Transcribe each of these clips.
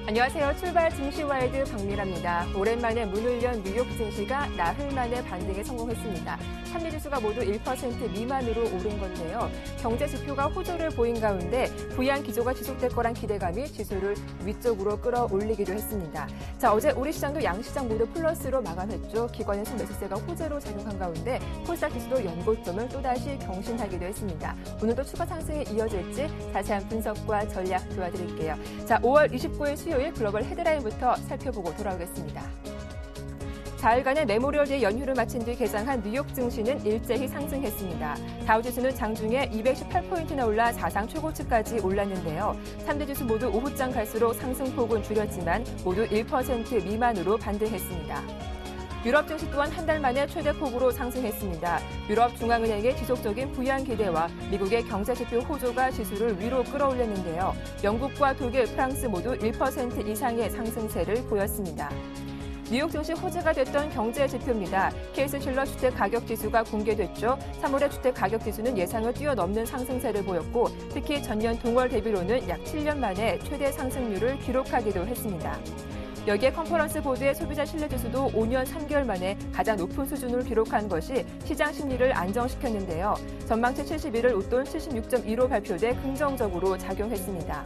안녕하세요. 출발 증시와이드 박미라입니다. 오랜만에 문을 연 뉴욕 증시가 나흘 만에 반등에 성공했습니다. 삼리지수가 모두 1% 미만으로 오른 건데요. 경제 지표가 호조를 보인 가운데 부양 기조가 지속될 거란 기대감이 지수를 위쪽으로 끌어올리기도 했습니다. 자, 어제 우리 시장도 양시장 모두 플러스로 마감했죠. 기관에서 매수세가 호재로 작용한 가운데 코스닥 지수도 연고점을 또다시 경신하기도 했습니다. 오늘도 추가 상승에 이어질지 자세한 분석과 전략 도와드릴게요. 자, 5월 29일 수요일 글로벌 헤드라인부터 살펴보고 돌아오겠습니다. 사흘간의 메모리얼 데이 연휴를 마친 뒤 개장한 뉴욕 증시는 일제히 상승했습니다. 다우지수는 장중에 218포인트나 올라 사상 최고치까지 올랐는데요. 3대 지수 모두 오후장 갈수록 상승폭은 줄였지만 모두 1% 미만으로 반등했습니다. 유럽 증시 또한 한 달 만에 최대폭으로 상승했습니다. 유럽 중앙은행의 지속적인 부양 기대와 미국의 경제지표 호조가 지수를 위로 끌어올렸는데요. 영국과 독일, 프랑스 모두 1% 이상의 상승세를 보였습니다. 뉴욕 증시 호재가 됐던 경제 지표입니다. 케이스-실러 주택가격지수가 공개됐죠. 3월의 주택가격지수는 예상을 뛰어넘는 상승세를 보였고 특히 전년 동월 대비로는 약 7년 만에 최대 상승률을 기록하기도 했습니다. 여기에 컨퍼런스 보드의 소비자 신뢰지수도 5년 3개월 만에 가장 높은 수준을 기록한 것이 시장 심리를 안정시켰는데요. 전망치 71을 웃돈 76.2로 발표돼 긍정적으로 작용했습니다.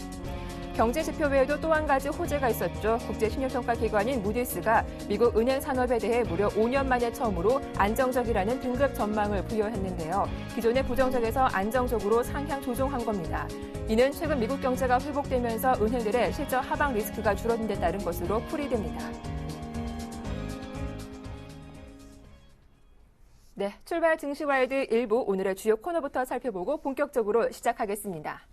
경제 지표 외에도 또 한 가지 호재가 있었죠. 국제신용평가기관인 무디스가 미국 은행 산업에 대해 무려 5년 만에 처음으로 안정적이라는 등급 전망을 부여했는데요. 기존의 부정적에서 안정적으로 상향 조정한 겁니다. 이는 최근 미국 경제가 회복되면서 은행들의 실적 하방 리스크가 줄어든 데 따른 것으로 풀이됩니다. 네, 출발 증시와이드 1부 오늘의 주요 코너부터 살펴보고 본격적으로 시작하겠습니다.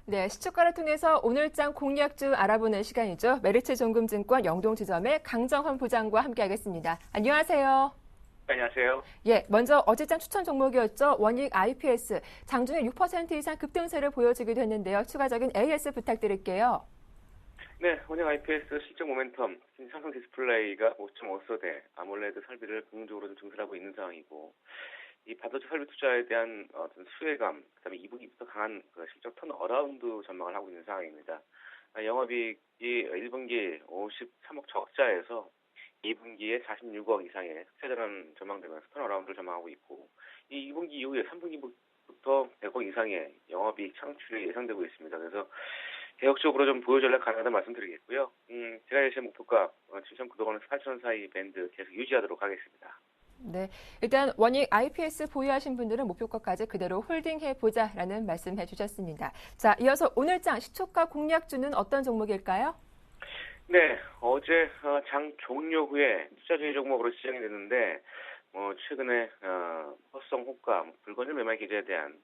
네, 시초가를 통해서 오늘장 공략주 알아보는 시간이죠. 메리츠 정금증권 영동지점의 강정헌 부장과 함께하겠습니다. 안녕하세요. 안녕하세요. 예, 먼저 어제장 추천 종목이었죠. 원익 IPS. 장중에 6% 이상 급등세를 보여주기도 했는데요. 추가적인 AS 부탁드릴게요. 네, 원익 IPS 실적 모멘텀, 삼성 디스플레이가 5.5서대 아몰레드 설비를 긍정적으로 좀 증설하고 있는 상황이고, 이 반도체 설비 투자에 대한 어떤 수혜감, 그다음에 2분기부터 강한 실적 턴어라운드 전망을 하고 있는 상황입니다. 영업이익이 1분기 53억 적자에서 2분기에 46억 이상의 흑자전환 전망되면서 턴어라운드를 전망하고 있고, 이 2분기 이후에 3분기부터 100억 이상의 영업이익 창출이 예상되고 있습니다. 그래서 개혁적으로 좀 보유 전략 가능하다는 말씀드리겠고요. 제가 예시한 목표가 7,900원에서 8,000원 사이 밴드 계속 유지하도록 하겠습니다. 네, 일단 원익 IPS 보유하신 분들은 목표가까지 그대로 홀딩해보자라는 말씀해 주셨습니다. 자, 이어서 오늘장 시초가 공략주는 어떤 종목일까요? 네, 어제 장 종료 후에 투자 중위 종목으로 시작이 됐는데 최근에 허성 호가, 불건전 매매 기제에 대한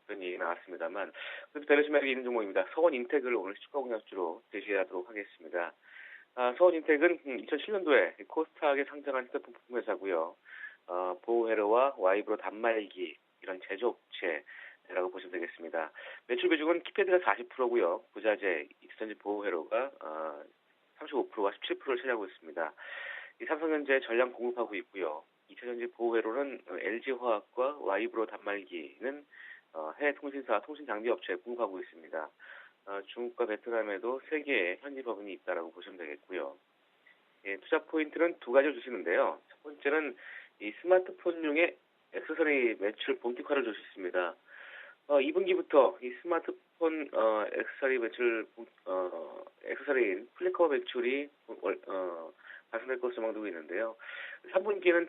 그런 얘기 나왔습니다만 그래도 밸런스 매력이 있는 종목입니다. 서원인텍을 오늘 시초가 공략주로 제시하도록 하겠습니다. 서원인텍은 2007년도에 코스닥에 상장한 휴대폰 부품 회사고요. 보호회로와 와이브로 단말기 이런 제조업체라고 보시면 되겠습니다. 매출 비중은 키패드가 40%고요. 부자재, 이차전지 보호회로가 35%와 17%를 차지하고 있습니다. 이 삼성전자에 전량 공급하고 있고요. 이차전지 보호회로는 LG화학과 와이브로 단말기는 해외 통신사, 통신장비업체에 공급하고 있습니다. 중국과 베트남에도 3개의 현지 법인이 있다라고 보시면 되겠고요. 예, 투자 포인트는 두 가지를 주시는데요. 첫 번째는 이 스마트폰용의 액세서리 매출 본격화를 줄 수 있습니다. 2분기부터 이 스마트폰 액세서리 매출 액세서리인 플리커 매출이 발생될 것으로 전망되고 있는데요. 3분기에는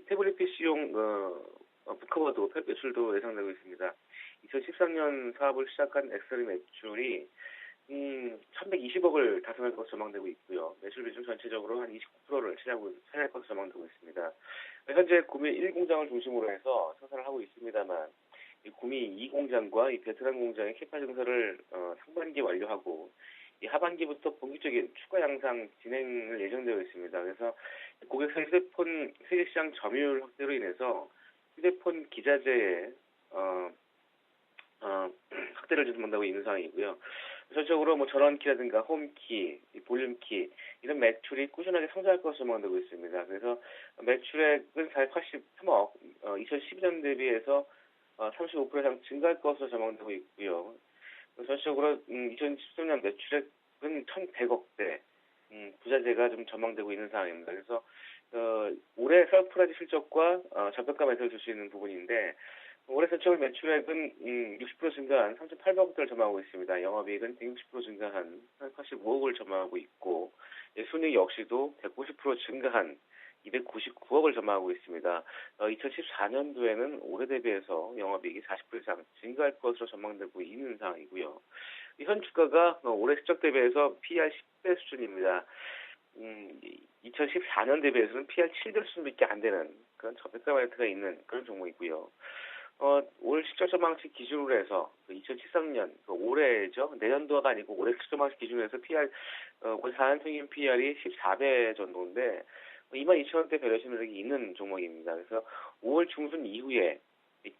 태블릿 PC용 북커버도 매출도 예상되고 있습니다. 2013년 사업을 시작한 액세서리 매출이 1120억을 달성할 것으로 전망되고 있고요. 매출 비중 전체적으로 한 29%를 차지할 것으로 전망되고 있습니다. 현재 구미 1공장을 중심으로 해서 생산을 하고 있습니다만 이 구미 2공장과 이 베트남 공장의 캐파 증설을 상반기에 완료하고 이 하반기부터 본격적인 추가 양상 진행을 예정되어 있습니다. 그래서 고객사 휴대폰 세계시장 점유율 확대로 인해서 휴대폰 기자재의 확대를 전망하고 있는 상황이고요. 전체적으로 뭐 전원키라든가 홈키, 볼륨키 이런 매출이 꾸준하게 성장할 것으로 전망되고 있습니다. 그래서 매출액은 483억, 2012년 대비해서 35% 이상 증가할 것으로 전망되고 있고요. 전체적으로 2013년 매출액은 1,100억대, 부자재가 좀 전망되고 있는 상황입니다. 그래서 올해 서프라이즈 실적과 저평가 매수를 줄 수 있는 부분인데 올해 전체 매출액은 60% 증가한 3,800억대를 전망하고 있습니다. 영업이익은 160% 증가한 185억을 전망하고 있고 순이익 역시도 190% 증가한 299억을 전망하고 있습니다. 2014년도에는 올해 대비해서 영업이익이 40% 이상 증가할 것으로 전망되고 있는 상황이고요. 현 주가가 올해 실적 대비해서 PR 10배 수준입니다. 2014년 대비해서는 PR 7배 수준밖에 안 되는 그런 저평가 매트가 있는 그런 종목이고요. 올 실적 전망치 기준으로 해서 2013년 올해죠. 내년도가 아니고 올해 실적 전망치 기준으로 해서 PR 올 4년 평균 PR이 14배 정도인데 22,000원대 배려심 이력이 있는 종목입니다. 그래서 5월 중순 이후에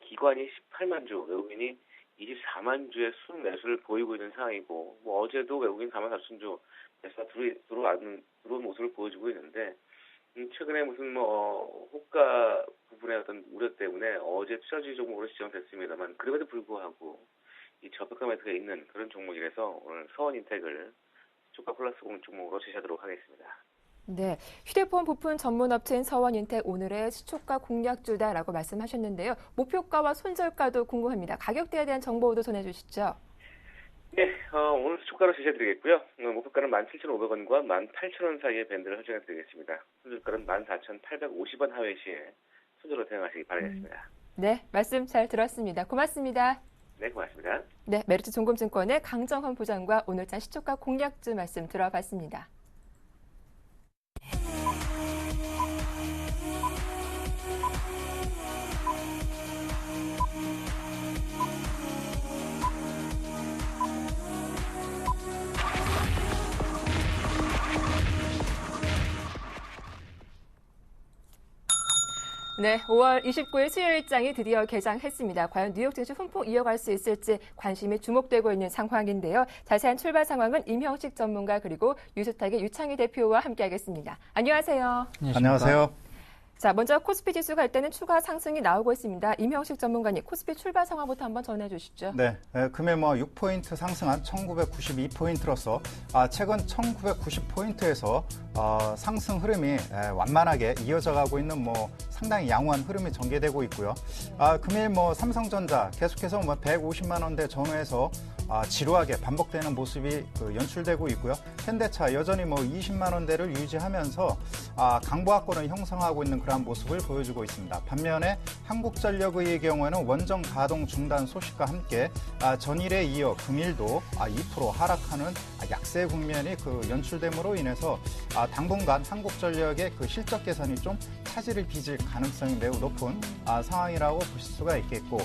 기관이 18만 주, 외국인이 24만 주의 순 매수를 보이고 있는 상황이고 어제도 외국인 4만 4천 주 매수가 들어온 모습을 보여주고 있는데 최근에 무슨 호가 부분의 어떤 우려 때문에 어제 투자주의 종목으로 지정됐습니다만 그럼에도 불구하고 이 저평가 매트가 있는 그런 종목이라서 오늘 서원인텍을 주가 플러스 종목으로 제시하도록 하겠습니다. 네, 휴대폰 부품 전문 업체인 서원인텍 오늘의 시초가 공략주다라고 말씀하셨는데요. 목표가와 손절가도 궁금합니다. 가격대에 대한 정보도 전해주시죠. 네, 오늘 시초가로 제시해드리겠고요. 목표가는 17,500원과 18,000원 사이의 밴드를 설정해드리겠습니다. 손절가는 14,850원 하회 시에 손절로 대응하시기 바라겠습니다. 네, 말씀 잘 들었습니다. 고맙습니다. 네, 고맙습니다. 네, 메리츠 종금증권의 강정헌 부장과 오늘자 시초가 공략주 말씀 들어봤습니다. 네, 5월 29일 수요일장이 드디어 개장했습니다. 과연 뉴욕 증시 훈풍 이어갈 수 있을지 관심이 주목되고 있는 상황인데요. 자세한 출발 상황은 임형식 전문가 그리고 유스탁의 유창희 대표와 함께하겠습니다. 안녕하세요. 안녕하세요. 자, 먼저 코스피 지수가 일단은 추가 상승이 나오고 있습니다. 임형식 전문가님, 코스피 출발 상황부터 한번 전해주시죠. 네, 금일 6포인트 상승한 1992포인트로서 최근 1990포인트에서 상승 흐름이 완만하게 이어져가고 있는 상당히 양호한 흐름이 전개되고 있고요. 금일 삼성전자 계속해서 150만 원대 전후에서 지루하게 반복되는 모습이 연출되고 있고요. 현대차 여전히 20만 원대를 유지하면서 강보합권을 형성하고 있는 그러한 모습을 보여주고 있습니다. 반면에 한국전력의 경우에는 원전 가동 중단 소식과 함께 전일에 이어 금일도 2% 하락하는 약세 국면이 연출됨으로 인해서 당분간 한국전력의 실적 개선이 좀 차질을 빚을 가능성이 매우 높은 상황이라고 보실 수가 있겠고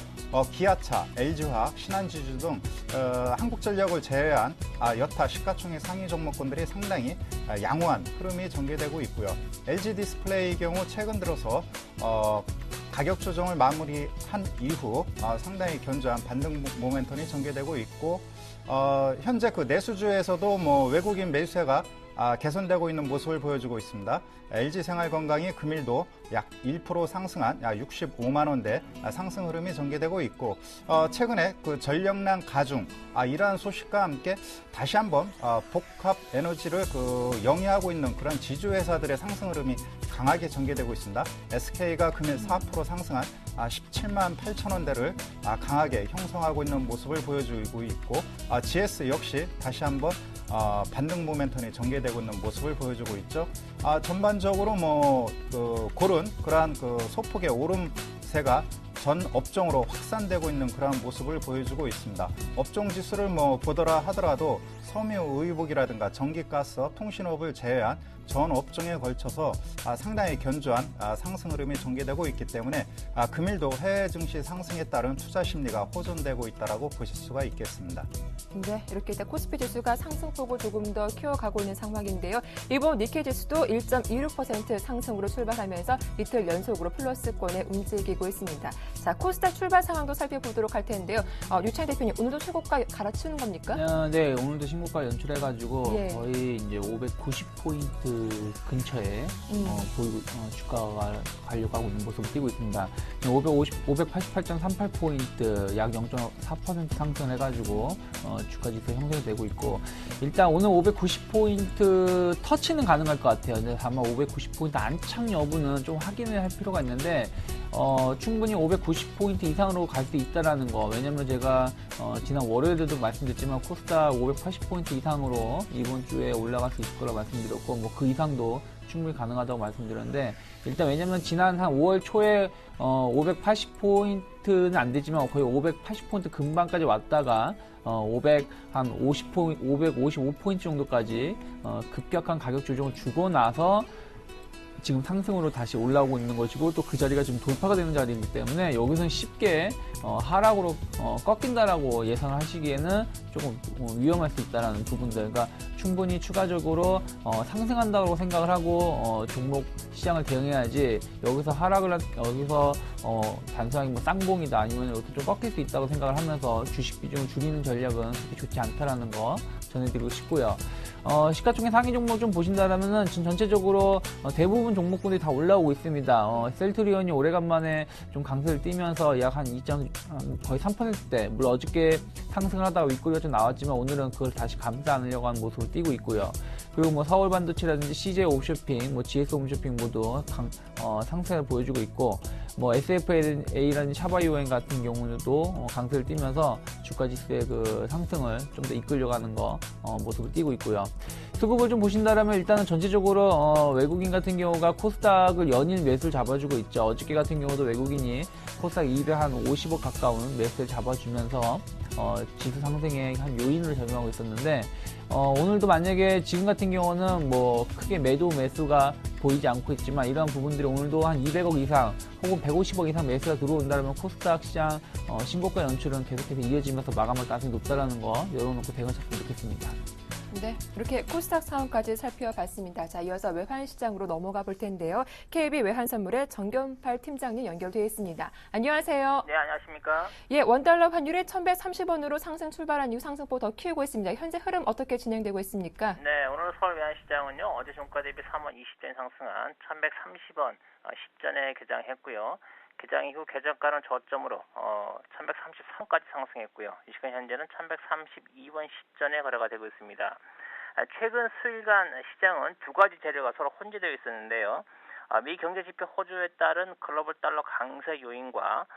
기아차, LG화학, 신한지주 등 한국전력을 제외한 여타 시가총액 상위 종목군들이 상당히 양호한 흐름이 전개되고 있고요. LG디스플레이의 경우 최근 들어서 가격 조정을 마무리한 이후 상당히 견조한 반등 모멘텀이 전개되고 있고 현재 내수주에서도 외국인 매수세가 개선되고 있는 모습을 보여주고 있습니다. LG생활건강이 금일도 약 1% 상승한 약 65만 원대 상승 흐름이 전개되고 있고 최근에 전력난 가중 이러한 소식과 함께 다시 한번 복합 에너지를 영위하고 있는 그런 지주회사들의 상승 흐름이 강하게 전개되고 있습니다. SK가 금일 4% 상승한 17만 8천 원대를 강하게 형성하고 있는 모습을 보여주고 있고 GS 역시 다시 한번 반등 모멘텀이 전개되고 있는 모습을 보여주고 있죠. 전반적으로 고른 그러한 소폭의 오름세가 전 업종으로 확산되고 있는 그러한 모습을 보여주고 있습니다. 업종 지수를 보더라 하더라도 섬유의복이라든가 전기가스, 통신업을 제외한 전 업종에 걸쳐서 상당히 견조한 상승 흐름이 전개되고 있기 때문에 금일도 해외 증시 상승에 따른 투자 심리가 호전되고 있다라고 보실 수가 있겠습니다. 네, 이렇게 일단 코스피 지수가 상승폭을 조금 더 키워가고 있는 상황인데요. 이번 니케이 지수도 1.26% 상승으로 출발하면서 이틀 연속으로 플러스권에 움직이고 있습니다. 자, 코스닥 출발 상황도 살펴보도록 할 텐데요. 유창 대표님, 오늘도 최고가 갈아치우는 겁니까? 네, 오늘도 신고가 연출해가지고 예. 거의 이제 590포인트 근처에 주가가 가려고 하고 있는 모습을 띄고 있습니다. 588.38포인트 약 0.4% 상승해가지고 주가 지수 형성이 되고 있고, 일단 오늘 590포인트 터치는 가능할 것 같아요. 근데 다만 590포인트 안착 여부는 좀 확인을 할 필요가 있는데 충분히 590포인트 이상으로 갈 수 있다라는 거. 왜냐면 제가 지난 월요일에도 말씀드렸지만 코스닥 580포인트 이상으로 이번 주에 올라갈 수 있을 거라고 말씀드렸고, 그 이상도 충분히 가능하다고 말씀드렸는데, 일단 왜냐면 지난 한 5월 초에 580포인트는 안 되지만 거의 580포인트 근방까지 왔다가 555포인트 정도까지 급격한 가격 조정을 주고 나서 지금 상승으로 다시 올라오고 있는 것이고, 또 그 자리가 지금 돌파가 되는 자리이기 때문에 여기서는 쉽게 하락으로 꺾인다라고 예상을 하시기에는 조금 위험할 수 있다라는 부분들. 그러니까 충분히 추가적으로 상승한다고 생각을 하고 종목 시장을 대응해야지, 여기서 여기서 단순하게 쌍봉이다 아니면 여기서 좀 꺾일 수 있다고 생각을 하면서 주식 비중을 줄이는 전략은 그렇게 좋지 않다라는 거 전해드리고 싶고요. 시가총액 상위 종목 좀 보신다면은 지금 전체적으로 대부분 종목군들이 다 올라오고 있습니다. 셀트리온이 오래간만에 좀 강세를 띠면서 약 한 거의 3%대, 물론 어저께 상승을 하다가 윗꼬리가 좀 나왔지만 오늘은 그걸 다시 감싸 안으려고 하는 모습을 띠고 있고요. 그리고 서울반도체라든지 CJ 홈쇼핑, GS 홈쇼핑 모두 상승을 보여주고 있고, SFA라는 샤바이오엔 같은 경우도 강세를 띠면서 주가 지수의 그 상승을 좀 더 이끌려고 하는 모습을 띠고 있고요. 수급을 좀 보신다면 일단은 전체적으로 외국인 같은 경우가 코스닥을 연일 매수를 잡아주고 있죠. 어저께 같은 경우도 외국인이 코스닥 250억 가까운 매수를 잡아주면서 지수 상승의 한 요인으로 작용하고 있었는데, 오늘도 만약에 지금 같은 경우는 크게 매수가 보이지 않고 있지만, 이러한 부분들이 오늘도 한 200억 이상 혹은 150억 이상 매수가 들어온다면 코스닥 시장 신고가 연출은 계속해서 이어지면서 마감할 가능성이 높다라는 거 열어놓고 대응하셨으면 좋겠습니다. 네, 이렇게 코스닥 상황까지 살펴봤습니다. 자, 이어서 외환시장으로 넘어가 볼 텐데요. KB 외환선물의 정견팔 팀장님 연결되어 있습니다. 안녕하세요. 네, 안녕하십니까? 예, 원달러 환율이 1,130원으로 상승 출발한 이후 상승폭 더 키우고 있습니다. 현재 흐름 어떻게 진행되고 있습니까? 네, 오늘 서울 외환시장은요, 어제 종가 대비 3원 20전 상승한 1,130원 10전에 개장했고요. 개장 이후 개정가는 저점으로 1,133까지 상승했고요. 이 시간 현재는 1,132원 10전에 거래가 되고 있습니다. 최근 수일간 시장은 두 가지 재료가 서로 혼재되어 있었는데요. 미 경제지표 호조에 따른 글로벌 달러 강세 요인과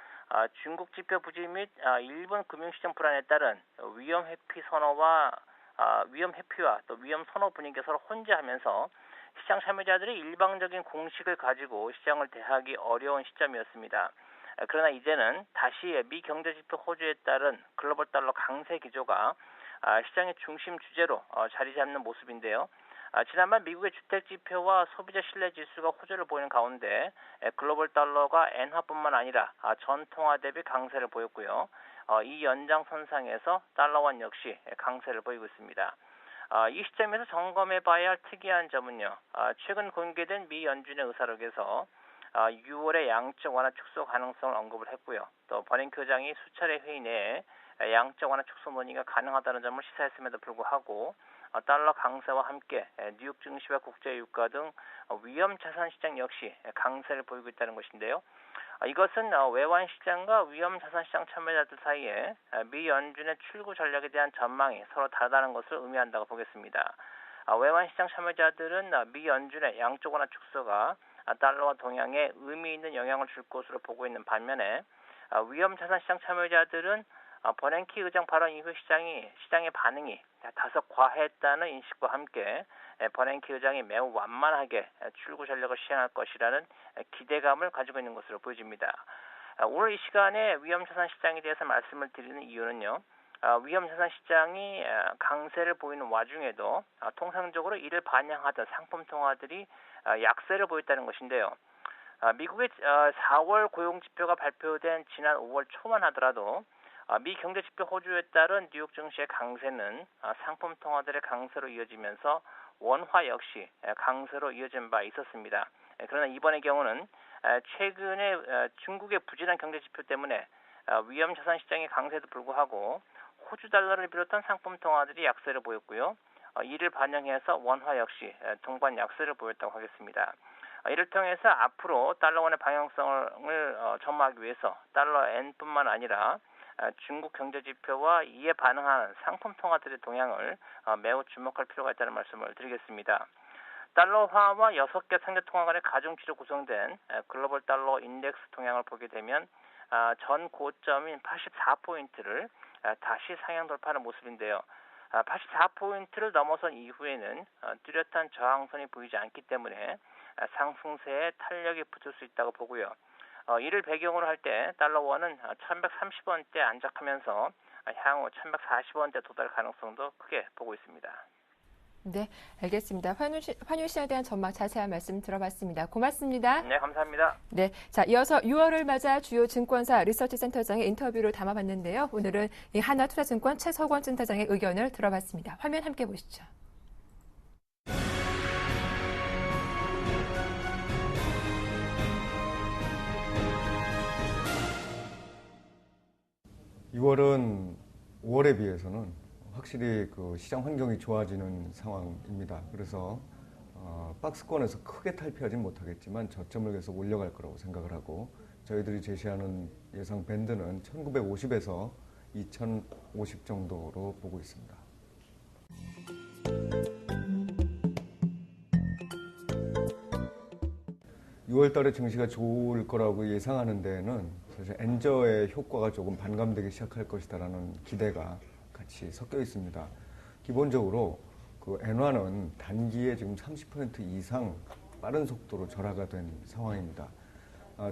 중국 지표 부진 및 일본 금융시장 불안에 따른 위험 회피와 또 위험 선호 분위기가 서로 혼재하면서 시장 참여자들이 일방적인 공식을 가지고 시장을 대하기 어려운 시점이었습니다. 그러나 이제는 다시 미 경제지표 호조에 따른 글로벌 달러 강세 기조가 시장의 중심 주제로 자리 잡는 모습인데요. 지난번 미국의 주택지표와 소비자 신뢰지수가 호조를 보이는 가운데 글로벌 달러가 엔화뿐만 아니라 전 통화 대비 강세를 보였고요. 이 연장선상에서 달러원 역시 강세를 보이고 있습니다. 이 시점에서 점검해봐야 할 특이한 점은요. 최근 공개된 미 연준의 의사록에서 6월에 양적 완화 축소 가능성을 언급을 했고요. 또 버냉키 의장이 수차례 회의 내에 양적 완화 축소 논의가 가능하다는 점을 시사했음에도 불구하고 달러 강세와 함께 뉴욕 증시와 국제 유가 등 위험 자산 시장 역시 강세를 보이고 있다는 것인데요. 이것은 외환 시장과 위험 자산 시장 참여자들 사이에 미 연준의 출구 전략에 대한 전망이 서로 다르다는 것을 의미한다고 보겠습니다. 외환 시장 참여자들은 미 연준의 양적 완화 축소가 달러와 동향에 의미 있는 영향을 줄 것으로 보고 있는 반면에 위험자산 시장 참여자들은 버냉키 의장 발언 이후 시장의 반응이 다소 과했다는 인식과 함께 버냉키 의장이 매우 완만하게 출구 전략을 시행할 것이라는 기대감을 가지고 있는 것으로 보여집니다. 오늘 이 시간에 위험자산 시장에 대해서 말씀을 드리는 이유는요. 위험자산 시장이 강세를 보이는 와중에도 통상적으로 이를 반영하던 상품 통화들이 약세를 보였다는 것인데요. 미국의 4월 고용지표가 발표된 지난 5월 초만 하더라도 미 경제지표 호조에 따른 뉴욕 증시의 강세는 상품 통화들의 강세로 이어지면서 원화 역시 강세로 이어진 바 있었습니다. 그러나 이번의 경우는 최근에 중국의 부진한 경제지표 때문에 위험자산 시장의 강세에도 불구하고 호주 달러를 비롯한 상품 통화들이 약세를 보였고요. 이를 반영해서 원화 역시 동반 약세를 보였다고 하겠습니다. 이를 통해서 앞으로 달러원의 방향성을 전망하기 위해서 달러 N뿐만 아니라 중국 경제지표와 이에 반응하는 상품 통화들의 동향을 매우 주목할 필요가 있다는 말씀을 드리겠습니다. 달러화와 6개 상대 통화 간의 가중치로 구성된 글로벌 달러 인덱스 동향을 보게 되면 전 고점인 84포인트를 다시 상향 돌파하는 모습인데요. 84포인트를 넘어선 이후에는 뚜렷한 저항선이 보이지 않기 때문에 상승세에 탄력이 붙을 수 있다고 보고요. 이를 배경으로 할 때 달러원은 1130원대 안착하면서 향후 1140원대 도달 가능성도 크게 보고 있습니다. 네, 알겠습니다. 환율 시장에 대한 전망 자세한 말씀 들어봤습니다. 고맙습니다. 네, 감사합니다. 네, 자 이어서 6월을 맞아 주요 증권사 리서치 센터장의 인터뷰를 담아봤는데요. 오늘은 이 하나투자증권 최석원 센터장의 의견을 들어봤습니다. 화면 함께 보시죠. 6월은 5월에 비해서는 확실히 그 시장 환경이 좋아지는 상황입니다. 그래서 박스권에서 크게 탈피하진 못하겠지만 저점을 계속 올려갈 거라고 생각을 하고 저희들이 제시하는 예상 밴드는 1950에서 2050 정도로 보고 있습니다. (6월 달에) 증시가 좋을 거라고 예상하는 데에는 사실 엔저의 효과가 조금 반감되기 시작할 것이다라는 기대가 같이 섞여 있습니다. 기본적으로 그 엔화는 단기에 지금 30% 이상 빠른 속도로 절하가 된 상황입니다.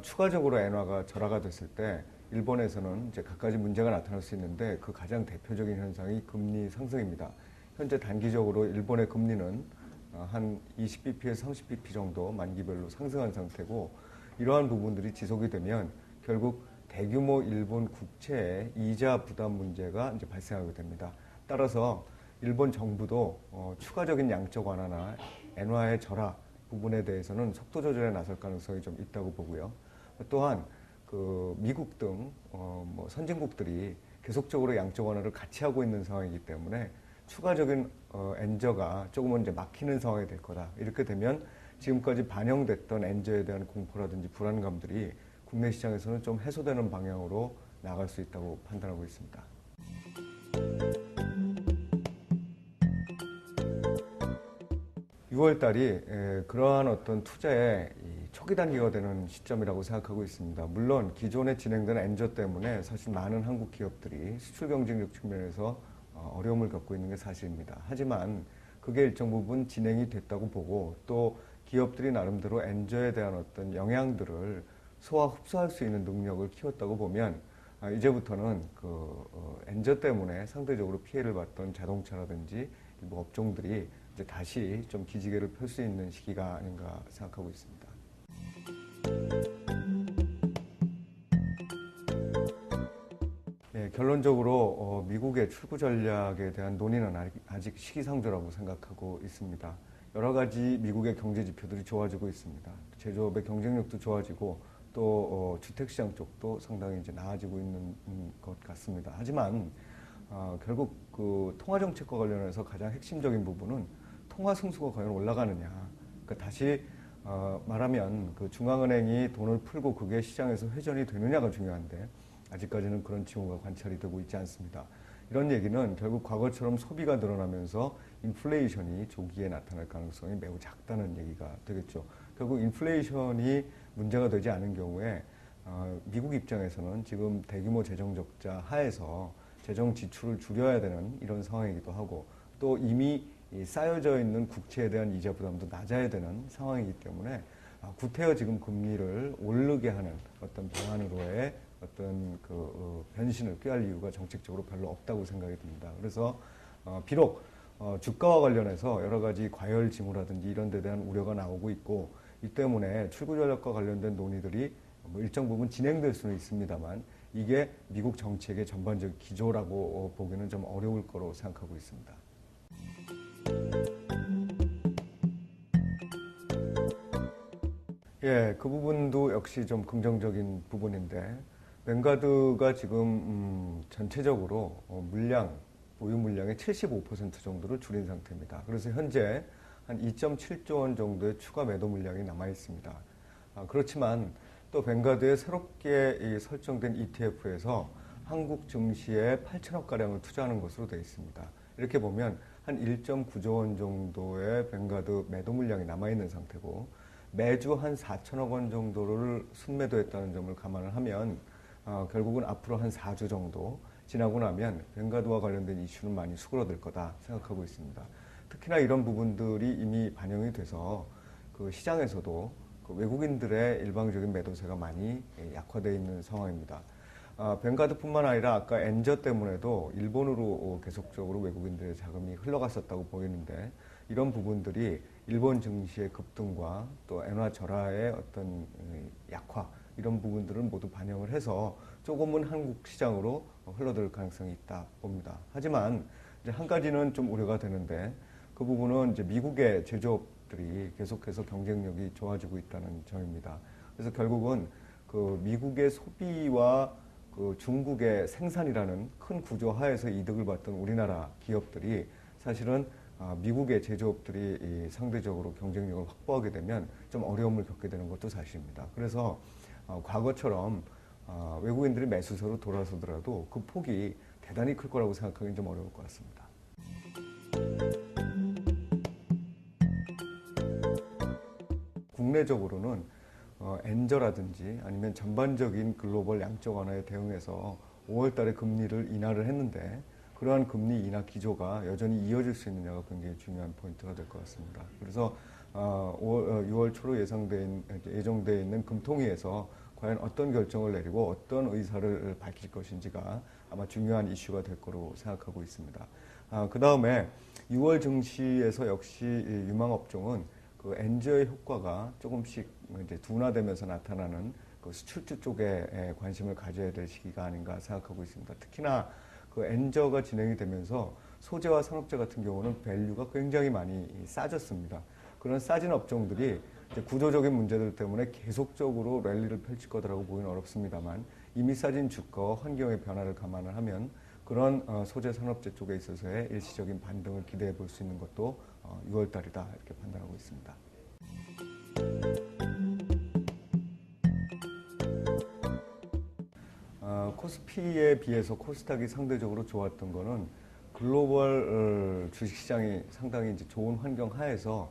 추가적으로 엔화가 절하가 됐을 때 일본에서는 이제 갖가지 문제가 나타날 수 있는데 그 가장 대표적인 현상이 금리 상승입니다. 현재 단기적으로 일본의 금리는 한 20bp에서 30bp 정도 만기별로 상승한 상태고 이러한 부분들이 지속이 되면 결국 대규모 일본 국채의 이자 부담 문제가 이제 발생하게 됩니다. 따라서 일본 정부도 추가적인 양적 완화나 엔화의 절하 부분에 대해서는 속도 조절에 나설 가능성이 좀 있다고 보고요. 또한 그 미국 등 선진국들이 계속적으로 양적 완화를 같이 하고 있는 상황이기 때문에 추가적인 엔저가 조금은 이제 막히는 상황이 될 거다. 이렇게 되면 지금까지 반영됐던 엔저에 대한 공포라든지 불안감들이 국내 시장에서는 좀 해소되는 방향으로 나갈 수 있다고 판단하고 있습니다. (6월 달이) 그러한 어떤 투자의 초기 단계가 되는 시점이라고 생각하고 있습니다. 물론 기존에 진행된 엔저 때문에 사실 많은 한국 기업들이 수출 경쟁력 측면에서 어려움을 겪고 있는 게 사실입니다. 하지만 그게 일정 부분 진행이 됐다고 보고 또 기업들이 나름대로 엔저에 대한 어떤 영향들을 소화 흡수할 수 있는 능력을 키웠다고 보면 이제부터는 그 엔저 때문에 상대적으로 피해를 봤던 자동차라든지 일부 업종들이 이제 다시 좀 기지개를 펼 수 있는 시기가 아닌가 생각하고 있습니다. 네, 결론적으로 미국의 출구 전략에 대한 논의는 아직 시기상조라고 생각하고 있습니다. 여러 가지 미국의 경제 지표들이 좋아지고 있습니다. 제조업의 경쟁력도 좋아지고 또 주택시장 쪽도 상당히 이제 나아지고 있는 것 같습니다. 하지만 결국 그 통화정책과 관련해서 가장 핵심적인 부분은 통화 승수가 과연 올라가느냐. 그러니까 다시 말하면 그 중앙은행이 돈을 풀고 그게 시장에서 회전이 되느냐가 중요한데 아직까지는 그런 징후가 관찰이 되고 있지 않습니다. 이런 얘기는 결국 과거처럼 소비가 늘어나면서 인플레이션이 조기에 나타날 가능성이 매우 작다는 얘기가 되겠죠. 결국 인플레이션이 문제가 되지 않은 경우에 미국 입장에서는 지금 대규모 재정 적자 하에서 재정 지출을 줄여야 되는 이런 상황이기도 하고 또 이미 쌓여져 있는 국채에 대한 이자 부담도 낮아야 되는 상황이기 때문에 구태여 지금 금리를 오르게 하는 어떤 방안으로의 어떤 변신을 꾀할 이유가 정책적으로 별로 없다고 생각이 듭니다. 그래서 비록 주가와 관련해서 여러 가지 과열 징후라든지 이런 데 대한 우려가 나오고 있고 이 때문에 출구 전략과 관련된 논의들이 일정 부분 진행될 수는 있습니다만 이게 미국 정책의 전반적 기조라고 보기는 좀 어려울 거로 생각하고 있습니다. 예, 그 부분도 역시 좀 긍정적인 부분인데 뱅가드가 지금 전체적으로 보유 물량의 75% 정도를 줄인 상태입니다. 그래서 현재 한 2.7조 원 정도의 추가 매도 물량이 남아 있습니다. 그렇지만 또 뱅가드에 새롭게 설정된 ETF에서 한국 증시에 8천억 가량을 투자하는 것으로 되어 있습니다. 이렇게 보면 한 1.9조 원 정도의 뱅가드 매도 물량이 남아 있는 상태고 매주 한 4천억 원 정도를 순매도했다는 점을 감안을 하면 결국은 앞으로 한 4주 정도 지나고 나면 뱅가드와 관련된 이슈는 많이 수그러들 거다 생각하고 있습니다. 특히나 이런 부분들이 이미 반영이 돼서 그 시장에서도 그 외국인들의 일방적인 매도세가 많이 약화되어 있는 상황입니다. 뱅가드뿐만 아니라 아까 엔저 때문에도 일본으로 계속적으로 외국인들의 자금이 흘러갔었다고 보이는데 이런 부분들이 일본 증시의 급등과 또 엔화 절하의 어떤 약화 이런 부분들을 모두 반영을 해서 조금은 한국 시장으로 흘러들 가능성이 있다 봅니다. 하지만 이제 한 가지는 좀 우려가 되는데 그 부분은 이제 미국의 제조업들이 계속해서 경쟁력이 좋아지고 있다는 점입니다. 그래서 결국은 그 미국의 소비와 그 중국의 생산이라는 큰 구조 하에서 이득을 봤던 우리나라 기업들이 사실은 미국의 제조업들이 상대적으로 경쟁력을 확보하게 되면 좀 어려움을 겪게 되는 것도 사실입니다. 그래서 과거처럼 외국인들이 매수세로 돌아서더라도 그 폭이 대단히 클 거라고 생각하기는 좀 어려울 것 같습니다. 국내적으로는 엔저라든지 아니면 전반적인 글로벌 양적 완화에 대응해서 5월 달에 금리를 인하를 했는데 그러한 금리 인하 기조가 여전히 이어질 수 있느냐가 굉장히 중요한 포인트가 될 것 같습니다. 그래서 6월 초로 예정되어 있는 금통위에서 과연 어떤 결정을 내리고 어떤 의사를 밝힐 것인지가 아마 중요한 이슈가 될 거로 생각하고 있습니다. 그 다음에 6월 증시에서 역시 유망업종은 그 엔저의 효과가 조금씩 이제 둔화되면서 나타나는 그 수출주 쪽에 관심을 가져야 될 시기가 아닌가 생각하고 있습니다. 특히나 그 엔저가 진행이 되면서 소재와 산업재 같은 경우는 밸류가 굉장히 많이 싸졌습니다. 그런 싸진 업종들이 이제 구조적인 문제들 때문에 계속적으로 랠리를 펼칠 거라고 보기는 어렵습니다만 이미 싸진 주가와 환경의 변화를 감안을 하면 그런 소재 산업재 쪽에 있어서의 일시적인 반등을 기대해 볼 수 있는 것도 6월 달이다 이렇게 판단하고 있습니다. 코스피에 비해서 코스닥이 상대적으로 좋았던 거는 글로벌 주식시장이 상당히 이제 좋은 환경 하에서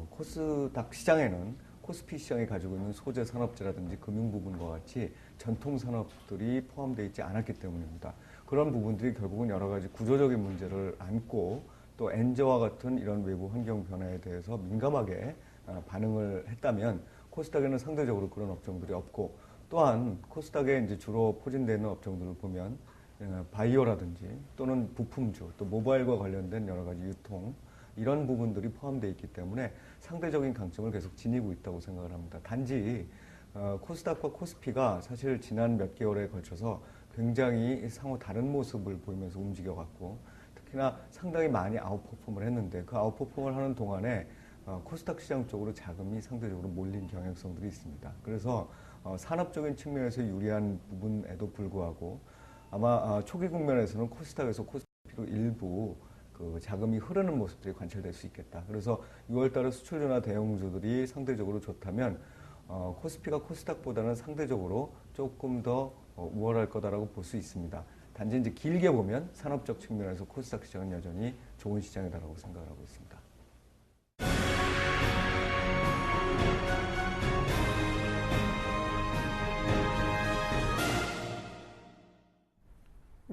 코스닥 시장에는 코스피 시장이 가지고 있는 소재 산업재라든지 금융 부분과 같이 전통 산업들이 포함되어 있지 않았기 때문입니다. 그런 부분들이 결국은 여러 가지 구조적인 문제를 안고 또 엔저와 같은 이런 외부 환경 변화에 대해서 민감하게 반응을 했다면 코스닥에는 상대적으로 그런 업종들이 없고 또한 코스닥에 이제 주로 포진되어 있는 업종들을 보면 바이오라든지 또는 부품주 또 모바일과 관련된 여러 가지 유통 이런 부분들이 포함되어 있기 때문에 상대적인 강점을 계속 지니고 있다고 생각을 합니다. 단지 코스닥과 코스피가 사실 지난 몇 개월에 걸쳐서 굉장히 상호 다른 모습을 보이면서 움직여갔고 특히나 상당히 많이 아웃퍼폼을 했는데 그 아웃퍼폼을 하는 동안에 코스닥 시장 쪽으로 자금이 상대적으로 몰린 경향성들이 있습니다. 그래서 산업적인 측면에서 유리한 부분에도 불구하고 아마 초기 국면에서는 코스닥에서 코스피로 일부 그 자금이 흐르는 모습들이 관찰될 수 있겠다. 그래서 6월 달에 수출주나 대형주들이 상대적으로 좋다면 코스피가 코스닥보다는 상대적으로 조금 더 우월할 거다라고 볼 수 있습니다. 단지 이제 길게 보면 산업적 측면에서 코스닥 시장은 여전히 좋은 시장이다라고 생각을 하고 있습니다.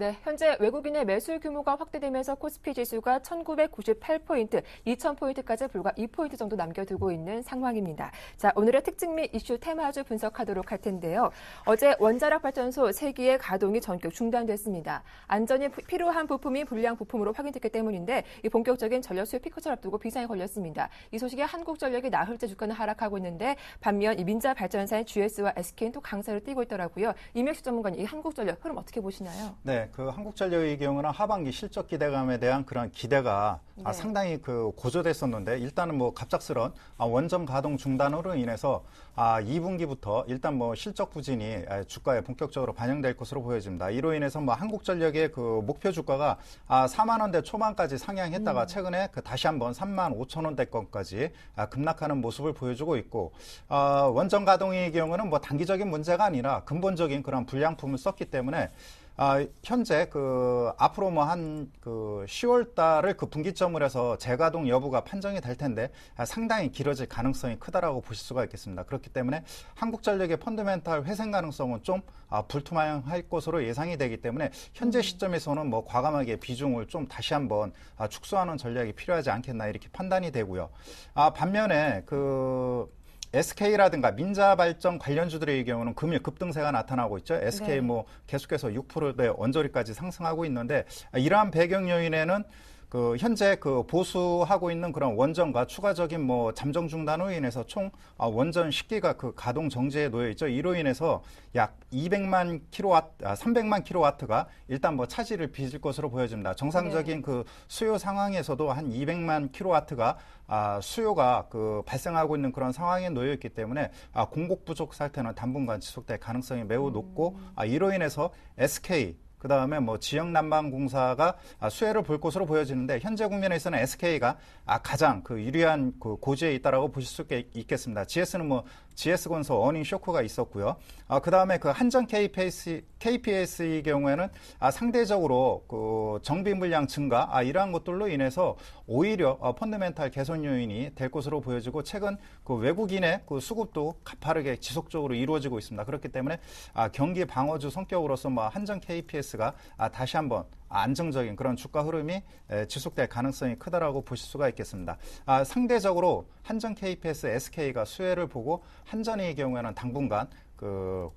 네, 현재 외국인의 매수 규모가 확대되면서 코스피 지수가 1998포인트, 2000포인트까지 불과 2포인트 정도 남겨두고 있는 상황입니다. 자, 오늘의 특징 및 이슈 테마주 분석하도록 할 텐데요. 어제 원자력 발전소 3기의 가동이 전격 중단됐습니다. 안전이 필요한 부품이 불량 부품으로 확인됐기 때문인데 이 본격적인 전력 수요 피크를 앞두고 비상이 걸렸습니다. 이 소식에 한국전력이 나흘째 주가는 하락하고 있는데 반면 이 민자 발전사인 GS와 SK는 또 강세를 띠고 있더라고요. 이명식 전문가님, 이 한국전력 흐름 어떻게 보시나요? 네, 그 한국전력의 경우는 하반기 실적 기대감에 대한 그런 기대가 네. 상당히 고조됐었는데 일단은 갑작스런 원전 가동 중단으로 인해서 2분기부터 일단 실적 부진이 주가에 본격적으로 반영될 것으로 보여집니다. 이로 인해서 한국전력의 그 목표 주가가 4만 원대 초반까지 상향했다가 최근에 다시 한번 3만 5천 원대권까지 급락하는 모습을 보여주고 있고 원전 가동의 경우는 단기적인 문제가 아니라 근본적인 그런 불량품을 썼기 때문에 현재 앞으로 한 10월 달을 분기점을 해서 재가동 여부가 판정이 될 텐데 상당히 길어질 가능성이 크다라고 보실 수가 있겠습니다. 그렇기 때문에 한국전력의 펀더멘탈 회생 가능성은 좀 불투명할 것으로 예상이 되기 때문에 현재 시점에서는 과감하게 비중을 좀 다시 한번 축소하는 전략이 필요하지 않겠나 이렇게 판단이 되고요. 반면에 SK라든가 민자발전 관련주들의 경우는 금일 급등세가 나타나고 있죠. SK 네. 계속해서 6%대 원저리까지 상승하고 있는데 이러한 배경 요인에는 현재 보수하고 있는 그런 원전과 추가적인 잠정 중단으로 인해서 총 원전 10기가 가동 정지에 놓여 있죠. 이로 인해서 약 300만 킬로와트가 일단 차질을 빚을 것으로 보여집니다. 정상적인 수요 상황에서도 한 200만 킬로와트가 수요가 발생하고 있는 그런 상황에 놓여 있기 때문에 공급 부족 사태는 당분간 지속될 가능성이 매우 높고 이로 인해서 SK 그다음에 지역난방공사가 수혜를 볼 것으로 보여지는데 현재 국면에서는 SK가 가장 유리한 고지에 있다라고 보실 수 있겠습니다. GS는 GS건설 어닝 쇼크가 있었고요. 그다음에 한전 KPS의 경우에는 상대적으로 정비 물량 증가 이러한 것들로 인해서 오히려 펀더멘탈 개선 요인이 될 것으로 보여지고 최근 외국인의 수급도 가파르게 지속적으로 이루어지고 있습니다. 그렇기 때문에 경기 방어주 성격으로서 한전 KPS가 다시 한번 안정적인 그런 주가 흐름이 지속될 가능성이 크다라고 보실 수가 있겠습니다. 상대적으로 한전 KPS, SK가 수혜를 보고 한전의 경우에는 당분간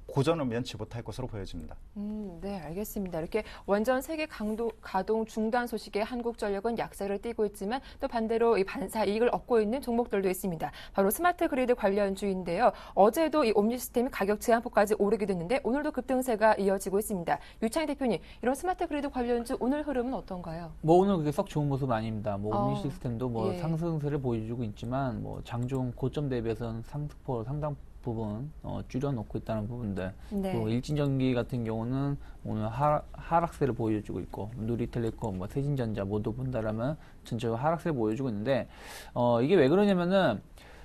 고전을 면치 못할 것으로 보여집니다. 네, 알겠습니다. 이렇게 원전 3개 가동 중단 소식에 한국전력은 약세를 띠고 있지만 또 반대로 이 반사 이익을 얻고 있는 종목들도 있습니다. 바로 스마트 그리드 관련주인데요. 어제도 이 옴니 시스템이 가격 제한폭까지 오르게 됐는데 오늘도 급등세가 이어지고 있습니다. 유창희 대표님, 이런 스마트 그리드 관련주 오늘 흐름은 어떤가요? 오늘 그게 썩 좋은 모습 아닙니다. 옴니 시스템도 예. 상승세를 보여주고 있지만 장중 고점 대비해서는 상승폭 상당 부분 줄여놓고 있다는 부분들. 네. 일진전기 같은 경우는 오늘 하락세를 보여주고 있고 누리텔레콤, 세진전자 모두 본다라면 전체적으로 하락세를 보여주고 있는데 이게 왜 그러냐면은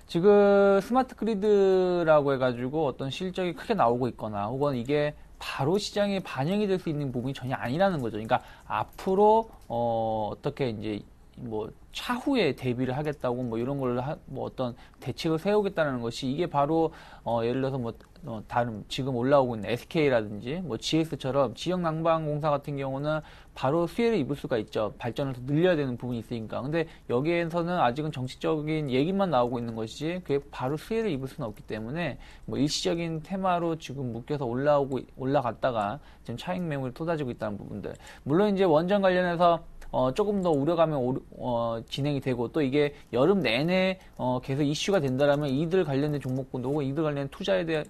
지금 스마트 그리드라고 해가지고 어떤 실적이 크게 나오고 있거나 혹은 이게 바로 시장에 반영이 될 수 있는 부분이 전혀 아니라는 거죠. 그러니까 앞으로 어떻게 이제 차후에 대비를 하겠다고 이런 걸 어떤 대책을 세우겠다는 것이 이게 바로 예를 들어서 다른 지금 올라오고 있는 SK라든지 GS처럼 지역 난방공사 같은 경우는 바로 수혜를 입을 수가 있죠. 발전을 더 늘려야 되는 부분이 있으니까. 근데 여기에서는 아직은 정치적인 얘기만 나오고 있는 것이지 그게 바로 수혜를 입을 수는 없기 때문에 일시적인 테마로 지금 묶여서 올라갔다가 지금 차익 매물이 쏟아지고 있다는 부분들. 물론 이제 원전 관련해서 조금 더 우려감이 진행이 되고 또 이게 여름 내내 계속 이슈가 된다라면 이들 관련된 종목군도 혹은 이들 관련된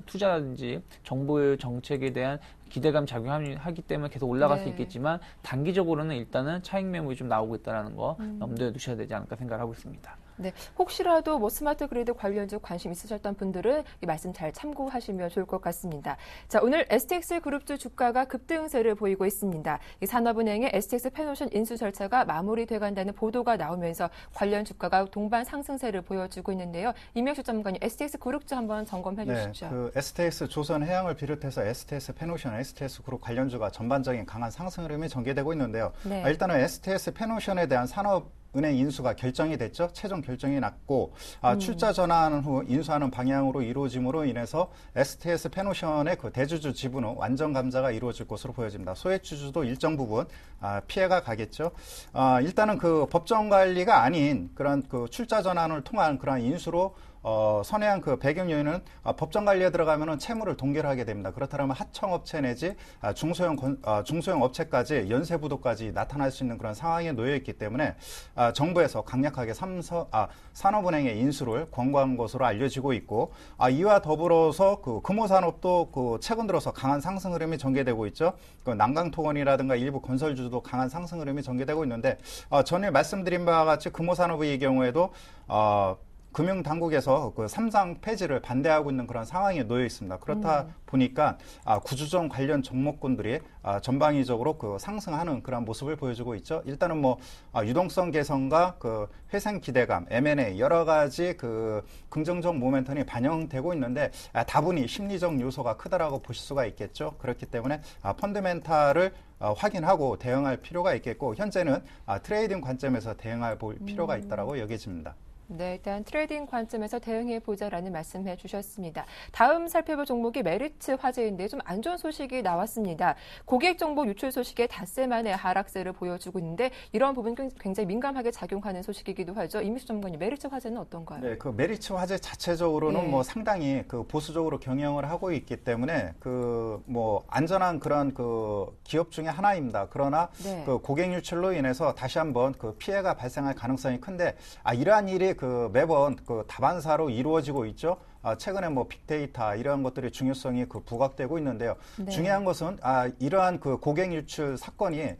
투자라든지 정부의 정책에 대한 기대감 작용하기 때문에 계속 올라갈 수 있겠지만 단기적으로는 일단은 차익 매물이 좀 나오고 있다는 거 염두에 두셔야 되지 않을까 생각하고 있습니다. 네, 혹시라도 스마트 그리드 관련주 관심 있으셨던 분들은 이 말씀 잘 참고하시면 좋을 것 같습니다. 자, 오늘 STX 그룹주 주가가 급등세를 보이고 있습니다. 이 산업은행의 STX 페노션 인수 절차가 마무리돼 간다는 보도가 나오면서 관련 주가가 동반 상승세를 보여주고 있는데요. 이명식 전문가님, STX 그룹주 한번 점검해 주십시오. 네, STX 조선해양을 비롯해서 STX 페노션, STX 그룹 관련주가 전반적인 강한 상승 흐름이 전개되고 있는데요. 네. 일단은 STX 페노션에 대한 산업 은행 인수가 결정이 됐죠. 최종 결정이 났고 출자 전환 후 인수하는 방향으로 이루어짐으로 인해서 STS 페노션의 그 대주주 지분은 완전 감자가 이루어질 것으로 보여집니다. 소액주주도 일정 부분 피해가 가겠죠. 일단은 그 법정 관리가 아닌 그런 그 출자 전환을 통한 그런 인수로 선회한 그 배경 요인은 법정 관리에 들어가면은 채무를 동결하게 됩니다. 그렇다면 하청업체 내지 중소형 업체까지 연쇄부도까지 나타날 수 있는 그런 상황에 놓여 있기 때문에 정부에서 강력하게 산업은행의 인수를 권고한 것으로 알려지고 있고 이와 더불어서 그 금호산업도 그 최근 들어서 강한 상승 흐름이 전개되고 있죠. 그 난강토건이라든가 일부 건설주도 강한 상승 흐름이 전개되고 있는데 전에 말씀드린 바와 같이 금호산업의 경우에도 금융당국에서 그 삼상 폐지를 반대하고 있는 그런 상황에 놓여 있습니다. 그렇다 보니까 구주정 관련 종목군들이 전방위적으로 그 상승하는 그런 모습을 보여주고 있죠. 일단은 뭐 유동성 개선과 그 회생 기대감, M&A 여러 가지 그 긍정적 모멘텀이 반영되고 있는데 다분히 심리적 요소가 크다라고 보실 수가 있겠죠. 그렇기 때문에 펀드멘탈을 확인하고 대응할 필요가 있겠고 현재는 트레이딩 관점에서 대응할 볼 필요가 있다라고 여겨집니다. 네, 일단 트레이딩 관점에서 대응해 보자라는 말씀해 주셨습니다. 다음 살펴볼 종목이 메리츠 화재인데 좀 안 좋은 소식이 나왔습니다. 고객 정보 유출 소식에 닷새 만에 하락세를 보여주고 있는데 이런 부분 굉장히 민감하게 작용하는 소식이기도 하죠. 이미수 전문가님, 메리츠 화재는 어떤가요? 네, 그 메리츠 화재 자체적으로는 뭐 상당히 그 보수적으로 경영을 하고 있기 때문에 그 뭐 안전한 그런 그 기업 중에 하나입니다. 그러나 그 고객 유출로 인해서 다시 한번 그 피해가 발생할 가능성이 큰데 이러한 일이 그 매번 그 다반사로 이루어지고 있죠. 최근에 뭐 빅데이터 이러한 것들의 중요성이 그 부각되고 있는데요. 중요한 것은 이러한 그 고객 유출 사건이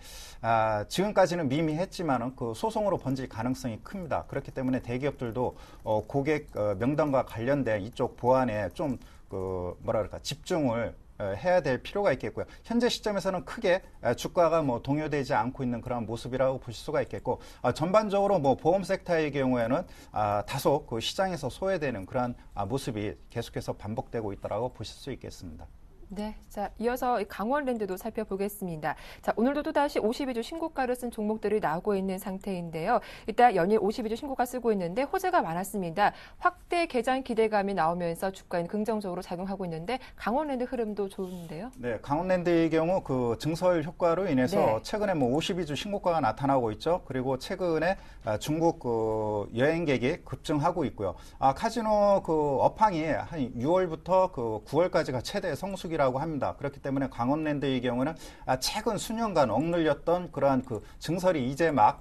지금까지는 미미했지만은 그 소송으로 번질 가능성이 큽니다. 그렇기 때문에 대기업들도 고객 명단과 관련된 이쪽 보안에 좀 그 뭐랄까 집중을 해야 될 필요가 있겠고요. 현재 시점에서는 크게 주가가 뭐 동요되지 않고 있는 그런 모습이라고 보실 수가 있겠고 전반적으로 뭐 보험 섹터의 경우에는 다소 그 시장에서 소외되는 그런 모습이 계속해서 반복되고 있다라고 보실 수 있겠습니다. 네, 자 이어서 강원랜드도 살펴보겠습니다. 자 오늘도 또다시 52주 신고가를 쓴 종목들이 나오고 있는 상태인데요. 일단 연일 52주 신고가 쓰고 있는데 호재가 많았습니다. 확대 개장 기대감이 나오면서 주가에는 긍정적으로 작용하고 있는데 강원랜드 흐름도 좋은데요. 네, 강원랜드의 경우 그 증설 효과로 인해서 최근에 뭐 52주 신고가가 나타나고 있죠. 그리고 중국 그 여행객이 급증하고 있고요. 카지노 그 업황이 한 6월부터 그 9월까지가 최대 성수기라고 합니다. 그렇기 때문에 강원랜드의 경우는 최근 수년간 억눌렸던 그러한 그 증설이 이제 막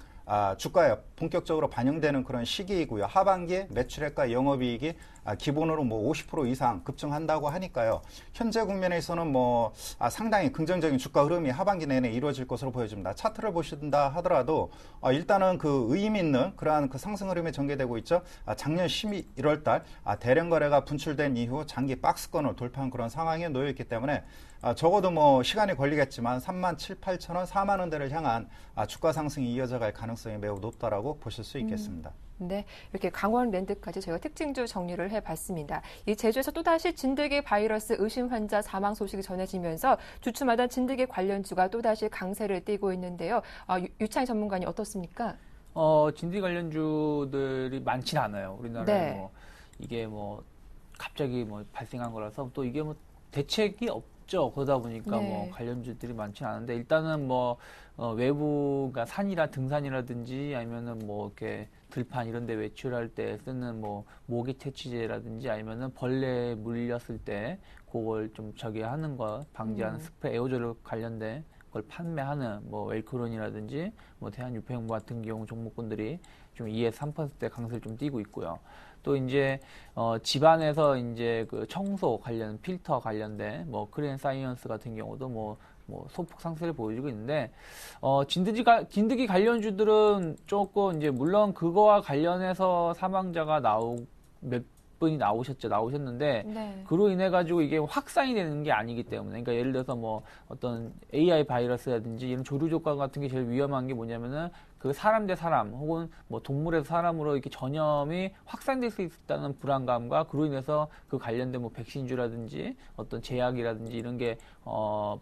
주가에 본격적으로 반영되는 그런 시기이고요. 하반기에 매출액과 영업이익이 기본으로 뭐 50% 이상 급증한다고 하니까요. 현재 국면에서는 뭐 상당히 긍정적인 주가 흐름이 하반기 내내 이루어질 것으로 보여집니다. 차트를 보신다 하더라도 일단은 그 의미 있는 그러한 그 상승 흐름이 전개되고 있죠. 작년 11월 달 대량 거래가 분출된 이후 장기 박스권을 돌파한 그런 상황에 놓여 있기 때문에 적어도 뭐 시간이 걸리겠지만 37,800원, 4만 원대를 향한 주가 상승이 이어져 갈 가능성이 매우 높다라고 보실 수 있겠습니다. 네, 이렇게 강원랜드까지 저희가 특징주 정리를 해봤습니다. 이 제주에서 또다시 진드기 바이러스 의심 환자 사망 소식이 전해지면서 주춤하던 진드기 관련주가 또다시 강세를 띠고 있는데요. 유창희 전문가님 어떻습니까? 진드기 관련주들이 많지는 않아요. 우리나라에 뭐 이게 뭐 갑자기 뭐 발생한 거라서 또 이게 뭐 대책이 없죠. 그러다 보니까 뭐 관련주들이 많지는 않은데 일단은 뭐 외부가 산이라 등산이라든지 아니면은 뭐 이렇게 들판 이런 데 외출할 때 쓰는 뭐 모기 퇴치제라든지 아니면은 벌레 물렸을 때 그걸 좀 하는 거 방지하는 스프레이 에어졸 관련된 걸 판매하는 뭐 웰크론이라든지 뭐 대한유폐용품 같은 경우 종목군들이 좀 2에서 3%대 강세를 좀 띄고 있고요. 또 이제 집안에서 이제 그 청소 관련 필터 관련된 뭐 크레인 사이언스 같은 경우도 뭐 소폭 상승을 보여주고 있는데 진드기 관련주들은 조금 이제 물론 그거와 관련해서 사망자가 몇 분이 나오셨는데 그로 인해 가지고 이게 확산이 되는 게 아니기 때문에 그러니까 예를 들어서 뭐 어떤 AI 바이러스라든지 이런 조류 조건 같은 게 제일 위험한 게 뭐냐면은 그 사람 대 사람 혹은 뭐 동물에서 사람으로 이렇게 전염이 확산될 수 있다는 불안감과 그로 인해서 그 관련된 뭐 백신주라든지 어떤 제약이라든지 이런 게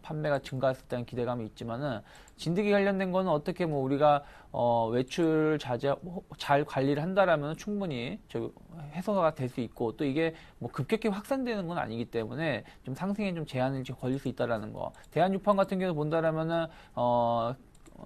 판매가 증가했을 때는 기대감이 있지만은 진드기 관련된 거는 어떻게 뭐 우리가 외출 자제 잘 관리를 한다라면 충분히 해소가 될 수 있고 또 이게 뭐 급격히 확산되는 건 아니기 때문에 좀 상승에 좀 제한이 걸릴 수 있다라는 거. 대한유판 같은 경우 본다라면은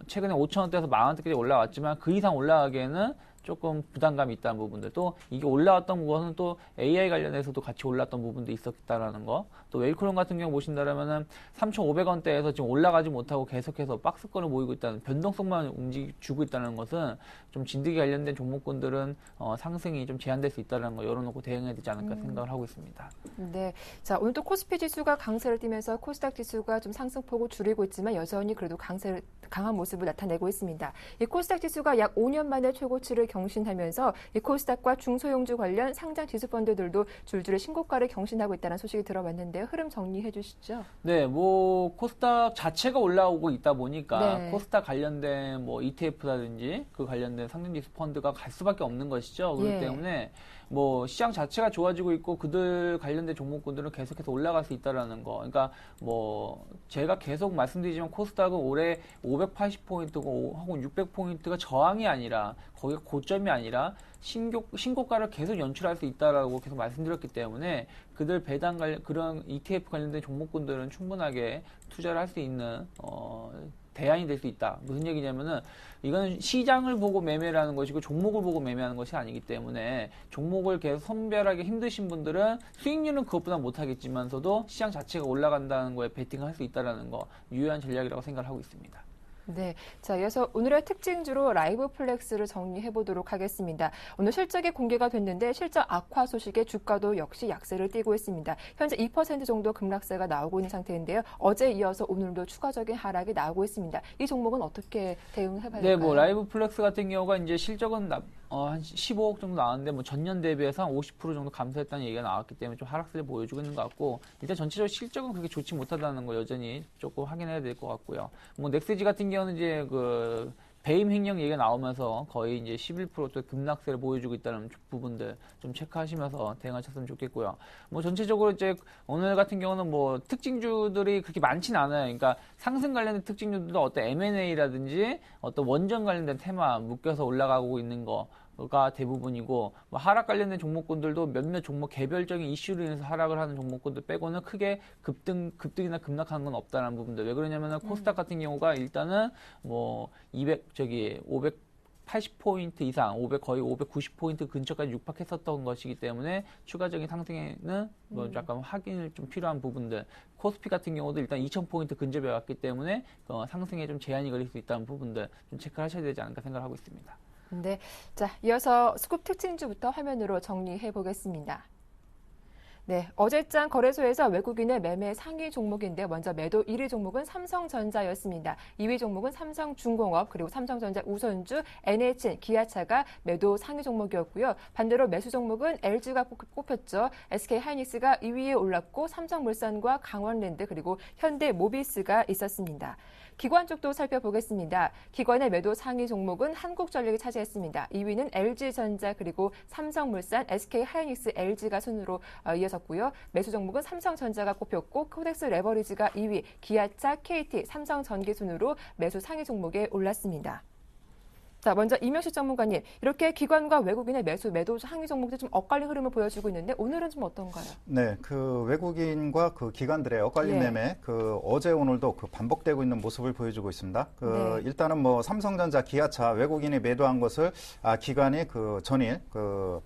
최근에 5,000원대에서 10,000원대까지 올라왔지만 그 이상 올라가기에는 조금 부담감이 있다는 부분들, 또 이게 올라왔던 것은 또 AI 관련해서도 같이 올랐던 부분도 있었다라는 거. 또 웨이크론 같은 경우 보신다라면은 3,500원대에서 지금 올라가지 못하고 계속해서 박스권을 모이고 있다는, 변동성만 주고 있다는 것은 좀 진드기 관련된 종목군들은 상승이 좀 제한될 수 있다는 거 열어놓고 대응해야 되지 않을까 생각을 하고 있습니다. 네, 자 오늘 또 코스피 지수가 강세를 띠면서 코스닥 지수가 좀 상승폭을 줄이고 있지만 여전히 그래도 강한 모습을 나타내고 있습니다. 이 코스닥 지수가 약 5년 만에 최고치를 경신하면서 이 코스닥과 중소형주 관련 상장 지수 펀드들도 줄줄이 신고가를 경신하고 있다는 소식이 들어왔는데요. 흐름 정리해 주시죠. 네, 뭐 코스닥 자체가 올라오고 있다 보니까 네. 코스닥 관련된 뭐 ETF라든지 그 관련된 상장 지수 펀드가 갈 수밖에 없는 것이죠. 그렇기 예. 때문에 뭐 시장 자체가 좋아지고 있고 그들 관련된 종목군들은 계속해서 올라갈 수 있다라는 거. 그러니까 뭐 제가 계속 말씀드리지만 코스닥은 올해 580포인트고 혹은 600포인트가 저항이 아니라 거기가 고점이 아니라 신고가를 계속 연출할 수 있다라고 계속 말씀드렸기 때문에 그들 배당 그런 ETF 관련된 종목군들은 충분하게 투자를 할 수 있는 대안이 될 수 있다. 무슨 얘기냐면은 이건 시장을 보고 매매를 하는 것이고 종목을 보고 매매하는 것이 아니기 때문에 종목을 계속 선별하기 힘드신 분들은 수익률은 그것보다 못하겠지만서도 시장 자체가 올라간다는 거에 베팅을 할 수 있다는 거 유효한 전략이라고 생각을 하고 있습니다. 네, 자 이어서 오늘의 특징주로 라이브 플렉스를 정리해 보도록 하겠습니다. 오늘 실적이 공개가 됐는데 실적 악화 소식에 주가도 역시 약세를 띠고 있습니다. 현재 2% 정도 급락세가 나오고 있는 상태인데요. 어제 이어서 오늘도 추가적인 하락이 나오고 있습니다. 이 종목은 어떻게 대응해 봐야 될까요? 네, 뭐 라이브 플렉스 같은 경우가 이제 실적은 한 15억 정도 나왔는데 뭐 전년 대비해서 한 50% 정도 감소했다는 얘기가 나왔기 때문에 좀 하락세를 보여주고 있는 것 같고 일단 전체적으로 실적은 그렇게 좋지 못하다는 거 여전히 조금 확인해야 될 것 같고요. 뭐 넥스지 같은 경우는 이제 그 배임 횡령 얘기가 나오면서 거의 이제 11%또 급락세를 보여주고 있다는 부분들 좀 체크하시면서 대응하셨으면 좋겠고요. 뭐 전체적으로 이제 오늘 같은 경우는 뭐 특징주들이 그렇게 많진 않아요. 그러니까 상승 관련된 특징주들도 어떤 M&A라든지 어떤 원전 관련된 테마 묶여서 올라가고 있는 거가 대부분이고 뭐 하락 관련된 종목군들도 몇몇 종목 개별적인 이슈로 인해서 하락을 하는 종목군들 빼고는 크게 급등이나 급락하는 건 없다는 부분들. 왜 그러냐면은 코스닥 같은 경우가 일단은 뭐 580포인트 이상, 거의 590포인트 근처까지 육박했었던 것이기 때문에 추가적인 상승에는 뭐 약간 확인을 좀 필요한 부분들. 코스피 같은 경우도 일단 2000포인트 근접해 왔기 때문에 상승에 좀 제한이 걸릴 수 있다는 부분들 좀 체크하셔야 되지 않을까 생각을 하고 있습니다. 네, 자 이어서 스쿱 특징주부터 화면으로 정리해 보겠습니다. 네, 어제장 거래소에서 외국인의 매매 상위 종목인데 먼저 매도 1위 종목은 삼성전자였습니다. 2위 종목은 삼성중공업 그리고 삼성전자 우선주, NHN, 기아차가 매도 상위 종목이었고요. 반대로 매수 종목은 LG가 꼽혔죠. SK하이닉스가 2위에 올랐고 삼성물산과 강원랜드 그리고 현대모비스가 있었습니다. 기관 쪽도 살펴보겠습니다. 기관의 매도 상위 종목은 한국전력이 차지했습니다. 2위는 LG전자 그리고 삼성물산, SK하이닉스, LG가 순으로 이어졌고요. 매수 종목은 삼성전자가 꼽혔고 코덱스 레버리지가 2위, 기아차, KT, 삼성전기 순으로 매수 상위 종목에 올랐습니다. 자, 먼저 이명식 전문가님, 이렇게 기관과 외국인의 매도 상위 종목들 좀 엇갈린 흐름을 보여주고 있는데 오늘은 좀 어떤가요? 네, 그 외국인과 그 기관들의 엇갈린 매매, 그 어제 오늘도 그 반복되고 있는 모습을 보여주고 있습니다. 일단은 뭐 삼성전자, 기아차 외국인이 매도한 것을 기관이 그 전일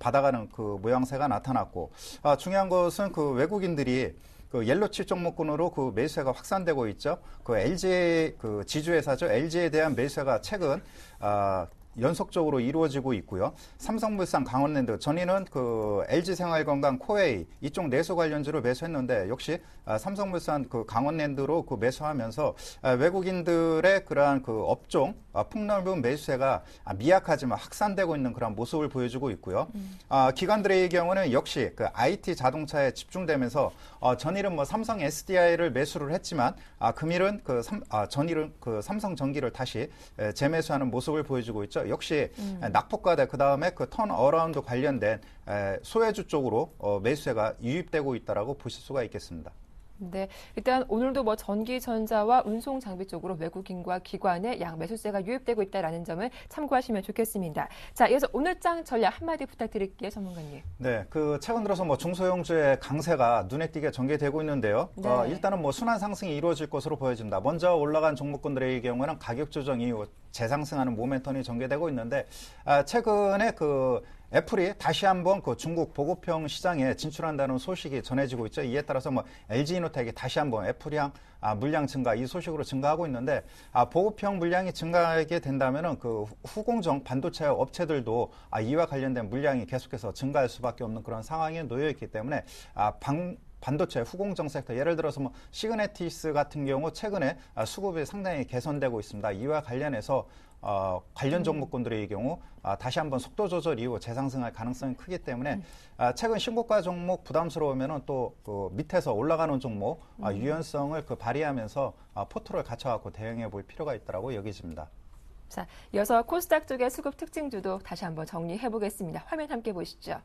받아가는 그 모양새가 나타났고, 중요한 것은 그 외국인들이 그 옐로칩 종목군으로 그 매수세가 확산되고 있죠. 그 LG 그 지주회사죠. LG에 대한 매수세가 최근 연속적으로 이루어지고 있고요. 삼성물산, 강원랜드, 전일은 그 LG생활건강, 코웨이 이쪽 내수 관련주로 매수했는데 역시 삼성물산, 그 강원랜드로 그 매수하면서 외국인들의 그러한 그 업종 폭넓은 매수세가 미약하지만 확산되고 있는 그런 모습을 보여주고 있고요. 기관들의 경우는 역시 그 IT 자동차에 집중되면서 전일은 뭐 삼성 SDI를 매수를 했지만 금일은 전일은 그 삼성전기를 다시 재매수하는 모습을 보여주고 있죠. 역시 낙폭과대 그다음에 그 턴어라운드 관련된 소외주 쪽으로 매수세가 유입되고 있다라고 보실 수가 있겠습니다. 네, 일단 오늘도 뭐 전기, 전자와 운송 장비 쪽으로 외국인과 기관의 양 매수세가 유입되고 있다는 점을 참고하시면 좋겠습니다. 자, 이어서 오늘장 전략 한마디 부탁드릴게요, 전문가님. 네, 그 최근 들어서 뭐 중소형주의 강세가 눈에 띄게 전개되고 있는데요. 네. 일단은 뭐 순환 상승이 이루어질 것으로 보여집니다. 먼저 올라간 종목군들의 경우는 가격 조정 이후 재상승하는 모멘텀이 전개되고 있는데 최근에 그 애플이 다시 한번 그 중국 보급형 시장에 진출한다는 소식이 전해지고 있죠. 이에 따라서 뭐 LG이노텍이 다시 한번 애플이랑 물량 증가 이 소식으로 증가하고 있는데 보급형 물량이 증가하게 된다면은 그 후공정 반도체 업체들도 이와 관련된 물량이 계속해서 증가할 수밖에 없는 그런 상황에 놓여 있기 때문에 반도체 후공정 섹터 예를 들어서 뭐 시그네티스 같은 경우 최근에 수급이 상당히 개선되고 있습니다. 이와 관련해서 관련 종목군들의 경우 다시 한번 속도 조절 이후 재상승할 가능성이 크기 때문에 최근 신고가 종목 부담스러우면은 또 그 밑에서 올라가는 종목 유연성을 그 발휘하면서 포트를 갖춰갖고 대응해 볼 필요가 있다고 여겨집니다. 자, 이어서 코스닥 쪽의 수급 특징주도 다시 한번 정리해 보겠습니다. 화면 함께 보시죠.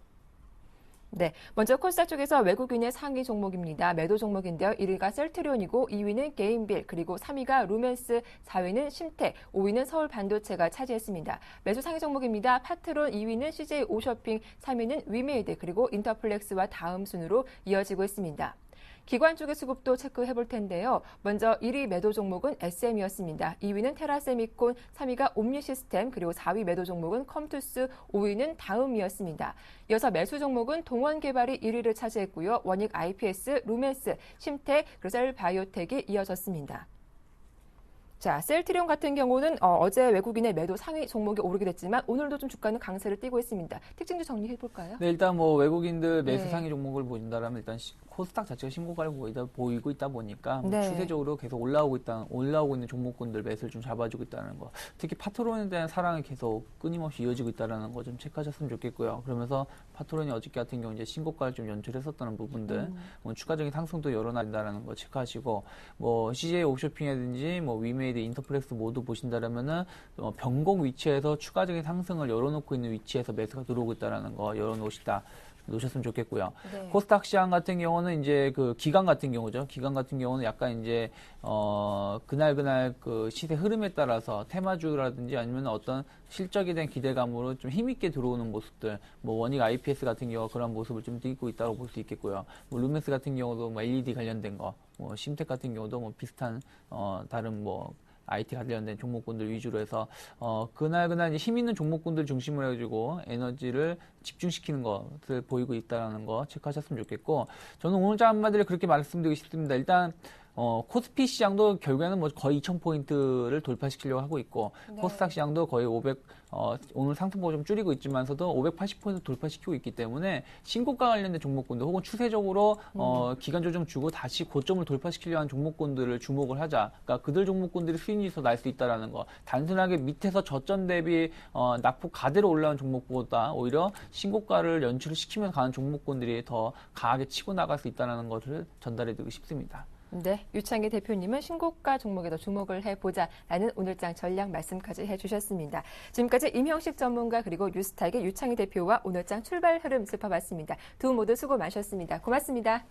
네, 먼저 코스닥 쪽에서 외국인의 상위 종목입니다. 매도 종목인데요. 1위가 셀트리온이고 2위는 게임빌, 그리고 3위가 루멘스, 4위는 심텍, 5위는 서울반도체가 차지했습니다. 매수 상위 종목입니다. 파트론 2위는 CJ 오쇼핑, 3위는 위메이드, 그리고 인터플렉스와 다음 순으로 이어지고 있습니다. 기관 쪽의 수급도 체크해 볼 텐데요. 먼저 1위 매도 종목은 SM이었습니다. 2위는 테라세미콘, 3위가 옴니시스템, 그리고 4위 매도 종목은 컴투스, 5위는 다음이었습니다. 이어서 매수 종목은 동원개발이 1위를 차지했고요. 원익 IPS, 루멘스, 심텍, 그리고 셀바이오텍이 이어졌습니다. 자, 셀트리온 같은 경우는 어제 외국인의 매도 상위 종목이 오르게 됐지만 오늘도 좀 주가는 강세를 띠고 있습니다. 특징도 정리해 볼까요? 네, 일단 뭐 외국인들 매수 네. 상위 종목을 보신다면 일단 코스닥 자체가 신고가를 보이고 있다 보니까 네. 추세적으로 계속 올라오고 있는 종목군들 매수를 좀 잡아주고 있다는 거. 특히 파트론에 대한 사랑이 계속 끊임없이 이어지고 있다는 거 좀 체크하셨으면 좋겠고요. 그러면서 파트론이 어저께 같은 경우 이제 신고가를 좀 연출했었다는 부분들, 뭐 추가적인 상승도 열어난다라는 거 체크하시고, 뭐 CJ 옵쇼핑이라든지 뭐 위메이드, 인터플렉스 모두 보신다라면은 변곡 위치에서 추가적인 상승을 열어놓고 있는 위치에서 매수가 들어오고 있다는 거 놓으셨으면 좋겠고요. 네. 코스닥 시장 같은 경우는 이제 그 기간 같은 경우죠. 기간 같은 경우는 약간 이제 그날 그 시세 흐름에 따라서 테마주라든지 아니면 어떤 실적에 대한 기대감으로 좀 힘있게 들어오는 모습들, 뭐 원익 IPS 같은 경우 그런 모습을 좀 띄고 있다고 볼 수 있겠고요. 뭐 루멘스 같은 경우도 뭐 LED 관련된 거, 뭐 심텍 같은 경우도 뭐 비슷한 다른 뭐 IT 관련된 종목군들 위주로 해서 그날 이제 힘 있는 종목군들 중심으로 해가지고 에너지를 집중시키는 것을 보이고 있다는 거 체크하셨으면 좋겠고, 저는 오늘 장 한마디를 그렇게 말씀드리고 싶습니다. 일단 코스피 시장도 결국에는 뭐 거의 2,000포인트를 돌파시키려고 하고 있고, 네. 코스닥 시장도 거의 오늘 상승폭을 좀 줄이고 있지만서도 580포인트 돌파시키고 있기 때문에 신고가 관련된 종목군들 혹은 추세적으로 기간 조정 주고 다시 고점을 돌파시키려 하는 종목군들을 주목을 하자. 그러니까 그들 종목군들이 수익이 더 날 수 있다라는 거. 단순하게 밑에서 저점 대비 낙폭 가대로 올라온 종목보다 오히려 신고가를 연출을 시키면서 가는 종목군들이 더 강하게 치고 나갈 수 있다는 것을 전달해드리고 싶습니다. 네, 유창희 대표님은 신고가 종목에 더 주목을 해보자라는 오늘장 전략 말씀까지 해주셨습니다. 지금까지 임형식 전문가 그리고 뉴스탁의 유창희 대표와 오늘장 출발 흐름 짚어봤습니다. 두 분 모두 수고 많으셨습니다. 고맙습니다.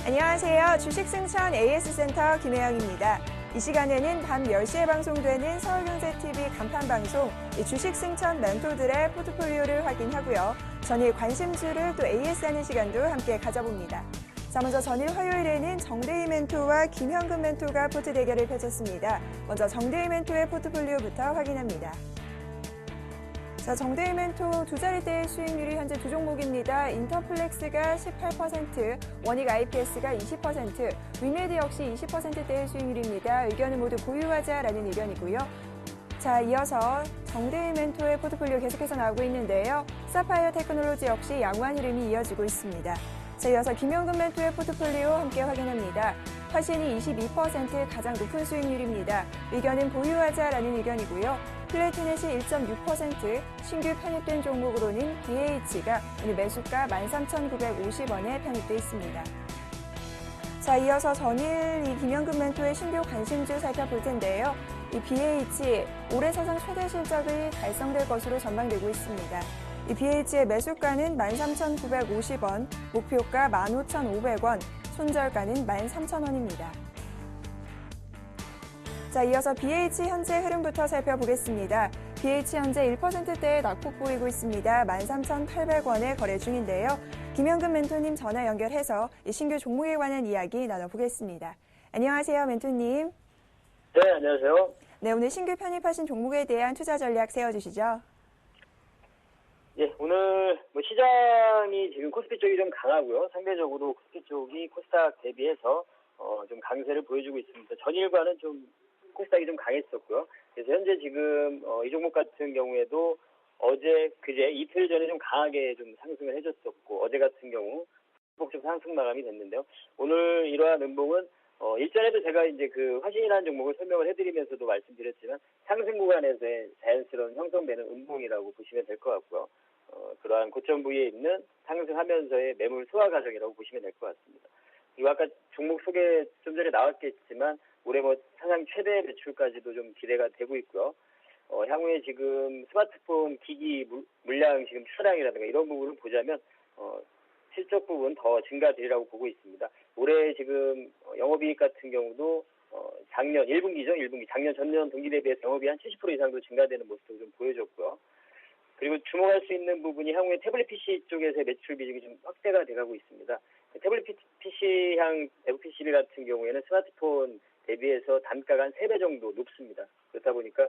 안녕하세요. 주식승천 AS센터 김혜영입니다. 이 시간에는 밤 10시에 방송되는 서울경제TV 간판방송 주식승천 멘토들의 포트폴리오를 확인하고요. 전일 관심주를 또 AS하는 시간도 함께 가져봅니다. 자, 먼저 전일 화요일에는 정대희 멘토와 김현금 멘토가 포트 대결을 펼쳤습니다. 먼저 정대희 멘토의 포트폴리오부터 확인합니다. 자, 정대희 멘토 두 자리대의 수익률이 현재 두 종목입니다. 인터플렉스가 18%, 원익 IPS가 20%, 위메드 역시 20%대의 수익률입니다. 의견은 모두 보유하자라는 의견이고요. 자, 이어서 정대희 멘토의 포트폴리오 계속해서 나오고 있는데요. 사파이어 테크놀로지 역시 양호한 흐름이 이어지고 있습니다. 자, 이어서 김현금 멘토의 포트폴리오 함께 확인합니다. 화신이 22% 가장 높은 수익률입니다. 의견은 보유하자라는 의견이고요. 플래티넷이 1.6%, 신규 편입된 종목으로는 BH가 오늘 매수가 13,950원에 편입돼 있습니다. 자, 이어서 전일 이 김현금 멘토의 신규 관심주 살펴볼 텐데요. 이 BH 올해 사상 최대 실적이 달성될 것으로 전망되고 있습니다. 이 BH의 매수가는 13,950원, 목표가 15,500원, 손절가는 13,000원입니다. 자, 이어서 BH 현재 흐름부터 살펴보겠습니다. BH 현재 1%대의 낙폭 보이고 있습니다. 13,800원에 거래 중인데요. 김현금 멘토님 전화 연결해서 이 신규 종목에 관한 이야기 나눠보겠습니다. 안녕하세요, 멘토님. 네, 안녕하세요. 네, 오늘 신규 편입하신 종목에 대한 투자 전략 세워주시죠. 예, 오늘 시장이 지금 코스피 쪽이 좀 강하고요. 상대적으로 코스피 쪽이 코스닥 대비해서 좀 강세를 보여주고 있습니다. 전일과는 좀 코스닥이 좀 강했었고요. 그래서 현재 지금 이 종목 같은 경우에도 어제, 그제 이틀 전에 좀 강하게 좀 상승을 해줬었고, 어제 같은 경우 좀 상승 마감이 됐는데요. 오늘 이러한 음봉은 일전에도 제가 이제 그 화신이라는 종목을 설명을 해드리면서도 말씀드렸지만 상승 구간에서의 자연스러운 형성되는 음봉이라고 보시면 될 것 같고요. 그러한 고점 부위에 있는 상승하면서의 매물 소화 과정이라고 보시면 될 것 같습니다. 그리고 아까 종목 소개 좀 전에 나왔겠지만 올해 사상 최대 매출까지도 좀 기대가 되고 있고요. 향후에 지금 스마트폰 기기 물량 지금 출하량이라든가 이런 부분을 보자면 실적 부분 더 증가되리라고 보고 있습니다. 올해 지금 영업이익 같은 경우도 작년 1분기죠. 1분기 작년 전년 동기 대비해서 영업이익 한 70% 이상도 증가되는 모습도 좀 보여줬고요. 그리고 주목할 수 있는 부분이 향후에 태블릿 PC 쪽에서의 매출 비중이 좀 확대가 돼가고 있습니다. 태블릿 PC향 FPCB 같은 경우에는 스마트폰 대비해서 단가가 한 3배 정도 높습니다. 그렇다 보니까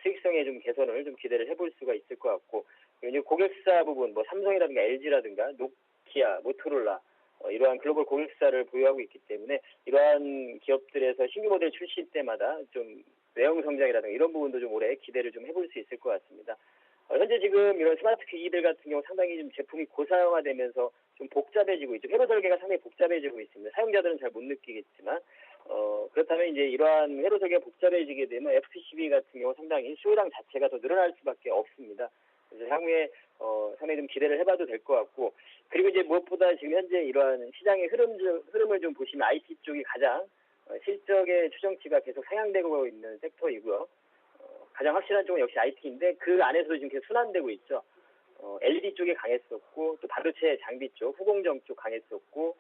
수익성의 좀 개선을 좀 기대를 해볼 수가 있을 것 같고, 그리고 고객사 부분 삼성이라든가 LG라든가 노키아, 모토로라 이러한 글로벌 고객사를 보유하고 있기 때문에 이러한 기업들에서 신규 모델 출시 때마다 좀 외형 성장이라든가 이런 부분도 좀 올해 기대를 좀 해볼 수 있을 것 같습니다. 현재 지금 이런 스마트 기기들 같은 경우 상당히 좀 제품이 고사양화되면서 좀 복잡해지고 있죠. 회로 설계가 상당히 복잡해지고 있습니다. 사용자들은 잘 못 느끼겠지만 그렇다면 이제 이러한 회로 설계가 복잡해지게 되면 FPCB 같은 경우 상당히 수요량 자체가 더 늘어날 수밖에 없습니다. 그래서 향후에 상당히 좀 기대를 해봐도 될 것 같고, 그리고 이제 무엇보다 지금 현재 이러한 시장의 흐름을 좀 보시면 IT 쪽이 가장 실적의 추정치가 계속 상향되고 있는 섹터이고요. 가장 확실한 쪽은 역시 IT인데 그 안에서도 지금 계속 순환되고 있죠. LED 쪽이 강했었고 또 반도체 장비 쪽, 후공정 쪽 강했었고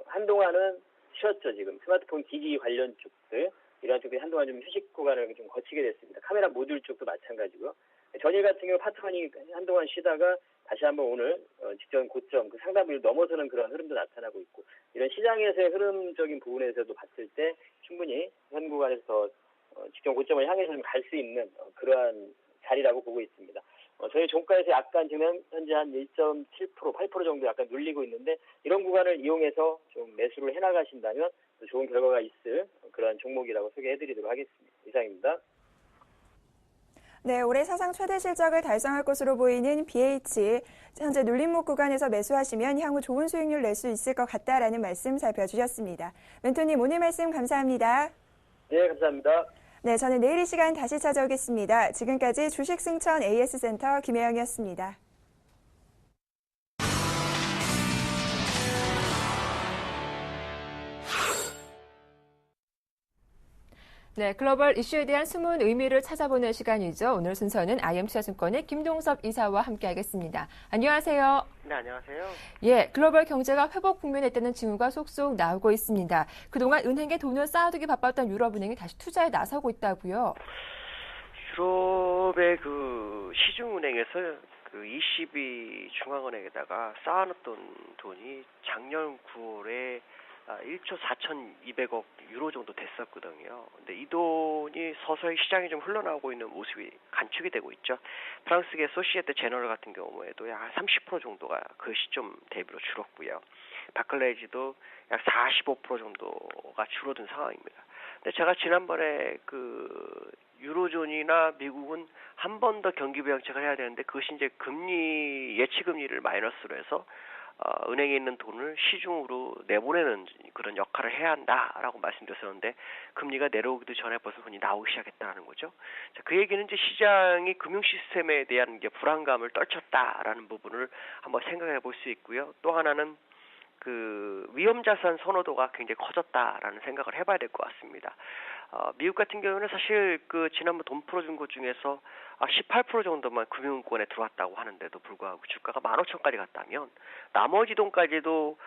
한동안은 쉬었죠. 지금 스마트폰 기기 관련 쪽들 이러한 쪽들이 한동안 좀 휴식 구간을 좀 거치게 됐습니다. 카메라 모듈 쪽도 마찬가지고요. 전일 같은 경우 파트원이 한동안 쉬다가 다시 한번 오늘 직전 고점 그 상단부를 넘어서는 그런 흐름도 나타나고 있고, 이런 시장에서의 흐름적인 부분에서도 봤을 때 충분히 현 구간에서 더 직전 고점을 향해서 좀 갈 수 있는 그러한 자리라고 보고 있습니다. 저희 종가에서 약간 지금 현재 한 1.7%, 8% 정도 약간 눌리고 있는데 이런 구간을 이용해서 좀 매수를 해나가신다면 좋은 결과가 있을 그러한 종목이라고 소개해드리도록 하겠습니다. 이상입니다. 네, 올해 사상 최대 실적을 달성할 것으로 보이는 BH. 현재 눌림목 구간에서 매수하시면 향후 좋은 수익률 낼 수 있을 것 같다라는 말씀 살펴주셨습니다. 멘토님 오늘 말씀 감사합니다. 네, 감사합니다. 네, 저는 내일 이 시간 다시 찾아오겠습니다. 지금까지 주식승천 AS센터 김혜영이었습니다. 네, 글로벌 이슈에 대한 숨은 의미를 찾아보는 시간이죠. 오늘 순서는 IM투자증권의 김동섭 이사와 함께하겠습니다. 안녕하세요. 네, 안녕하세요. 예, 글로벌 경제가 회복 국면에 있다는 징후가 속속 나오고 있습니다. 그동안 은행에 돈을 쌓아두기 바빴던 유럽은행이 다시 투자에 나서고 있다고요. 유럽의 그 시중은행에서 그 ECB 중앙은행에다가 쌓아놨던 돈이 작년 9월에 1조 4,200억 유로 정도 됐었거든요. 근데 이 돈이 서서히 시장에 좀 흘러나오고 있는 모습이 간축이 되고 있죠. 프랑스계 소시에테 제너럴 같은 경우에도 약 30% 정도가 그 시점 대비로 줄었고요. 바클레이지도 약 45% 정도가 줄어든 상황입니다. 근데 제가 지난번에 그 유로존이나 미국은 한 번 더 경기 부양책을 해야 되는데 그것이 이제 금리 예치 금리를 마이너스로 해서 은행에 있는 돈을 시중으로 내보내는 그런 역할을 해야 한다라고 말씀드렸었는데 금리가 내려오기도 전에 벌써 돈이 나오기 시작했다는 거죠. 자, 그 얘기는 이제 시장이 금융 시스템에 대한 이제 불안감을 떨쳤다라는 부분을 한번 생각해 볼 수 있고요. 또 하나는 그 위험자산 선호도가 굉장히 커졌다라는 생각을 해봐야 될 것 같습니다. 미국 같은 경우는 사실 그 지난번 돈 풀어준 것 중에서 18% 정도만 금융권에 들어왔다고 하는데도 불구하고 주가가 15,000까지 갔다면 나머지 돈까지도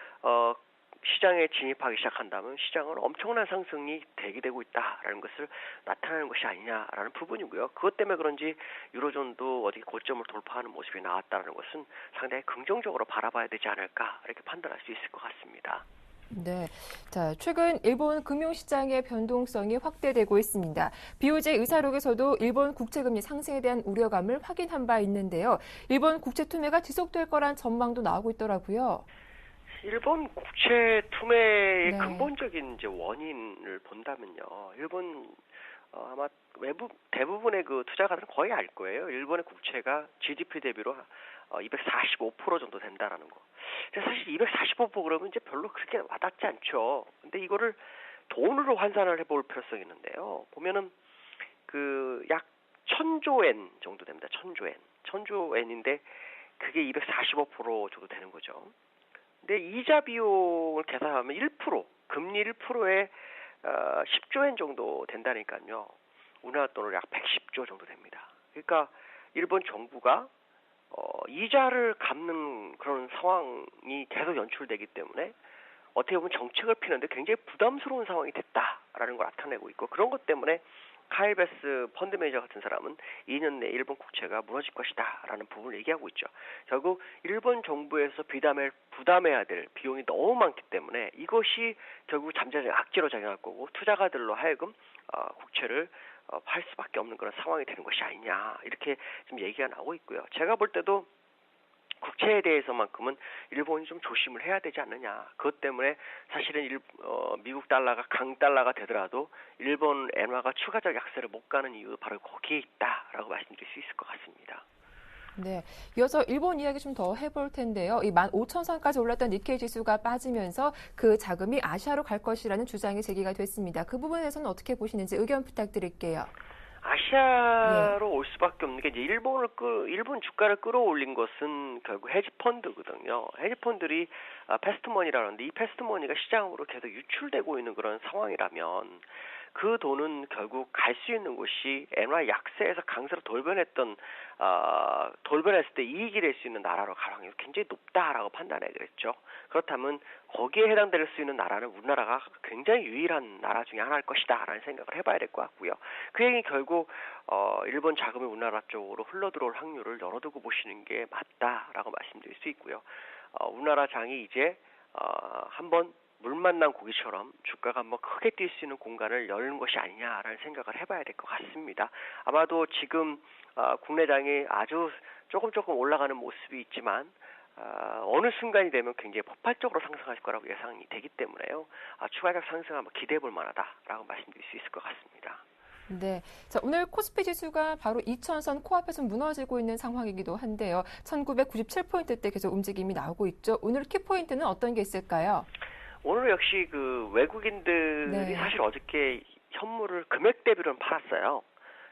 시장에 진입하기 시작한다면 시장은 엄청난 상승이 대기되고 있다라는 것을 나타내는 것이 아니냐라는 부분이고요. 그것 때문에 그런지 유로존도 어디 고점을 돌파하는 모습이 나왔다는 것은 상당히 긍정적으로 바라봐야 되지 않을까 이렇게 판단할 수 있을 것 같습니다. 네, 자 최근 일본 금융시장의 변동성이 확대되고 있습니다. BOJ 의사록에서도 일본 국채금리 상승에 대한 우려감을 확인한 바 있는데요. 일본 국채 투매가 지속될 거란 전망도 나오고 있더라고요. 일본 국채 투매의 네. 근본적인 이제 원인을 본다면요. 일본 아마 외부 대부분의 그 투자가들은 거의 알 거예요. 일본의 국채가 GDP 대비로 245% 정도 된다라는 거. 근데 사실 245% 그러면 이제 별로 그렇게 와닿지 않죠. 근데 이거를 돈으로 환산을 해볼 필요성이 있는데요. 보면은 그 약 1,000조 엔 정도 됩니다. 1,000조 엔인데 그게 245% 정도 되는 거죠. 근데 이자 비용을 계산하면 1%, 금리 1%에 10조 엔 정도 된다니까요. 우리나라 돈으로 약 110조 정도 됩니다. 그러니까 일본 정부가 이자를 갚는 그런 상황이 계속 연출되기 때문에 어떻게 보면 정책을 피는데 굉장히 부담스러운 상황이 됐다라는 걸 나타내고 있고 그런 것 때문에 카일 베스 펀드 매니저 같은 사람은 2년 내에 일본 국채가 무너질 것이다라는 부분을 얘기하고 있죠. 결국 일본 정부에서 부담해야 될 비용이 너무 많기 때문에 이것이 결국 잠재적 악재로 작용할 거고 투자가들로 하여금 국채를 팔 수밖에 없는 그런 상황이 되는 것이 아니냐 이렇게 좀 얘기가 나오고 있고요. 제가 볼 때도 국채에 대해서만큼은 일본이 좀 조심을 해야 되지 않느냐. 그것 때문에 사실은 미국 달러가 강달러가 되더라도 일본 엔화가 추가적 약세를 못 가는 이유 바로 거기에 있다라고 말씀드릴 수 있을 것 같습니다. 네, 이어서 일본 이야기 좀 더 해볼 텐데요. 이 15,000선까지 올랐던 니케이 지수가 빠지면서 그 자금이 아시아로 갈 것이라는 주장이 제기가 됐습니다. 그 부분에서는 어떻게 보시는지 의견 부탁드릴게요. 아시아로 올 수밖에 없는 게 이제 일본 주가를 끌어올린 것은 결국 헤지펀드거든요. 헤지펀드들이 패스트머니라는데 이 패스트머니가 시장으로 계속 유출되고 있는 그런 상황이라면 그 돈은 결국 갈 수 있는 곳이 엔화 약세에서 강세로 돌변했을 때 이익이 될 수 있는 나라로 갈 확률이 굉장히 높다라고 판단해야겠죠. 그렇다면 거기에 해당될 수 있는 나라는 우리나라가 굉장히 유일한 나라 중에 하나일 것이다라는 생각을 해봐야 될 것 같고요. 그 얘기는 결국 일본 자금이 우리나라 쪽으로 흘러들어올 확률을 열어두고 보시는 게 맞다라고 말씀드릴 수 있고요. 우리나라 장이 이제 한번 물 만난 고기처럼 주가가 한번 크게 뛸 수 있는 공간을 열는 것이 아니냐라는 생각을 해봐야 될 것 같습니다. 아마도 지금 국내장이 아주 조금 올라가는 모습이 있지만 어느 순간이 되면 굉장히 폭발적으로 상승할 거라고 예상이 되기 때문에요. 추가적 상승 한번 기대해 볼 만하다라고 말씀드릴 수 있을 것 같습니다. 네, 자 오늘 코스피 지수가 바로 2,000선 코앞에서 무너지고 있는 상황이기도 한데요. 1997포인트대 계속 움직임이 나오고 있죠. 오늘 키포인트는 어떤 게 있을까요? 오늘 역시 그 외국인들이 사실 어저께 현물을 금액 대비로는 팔았어요.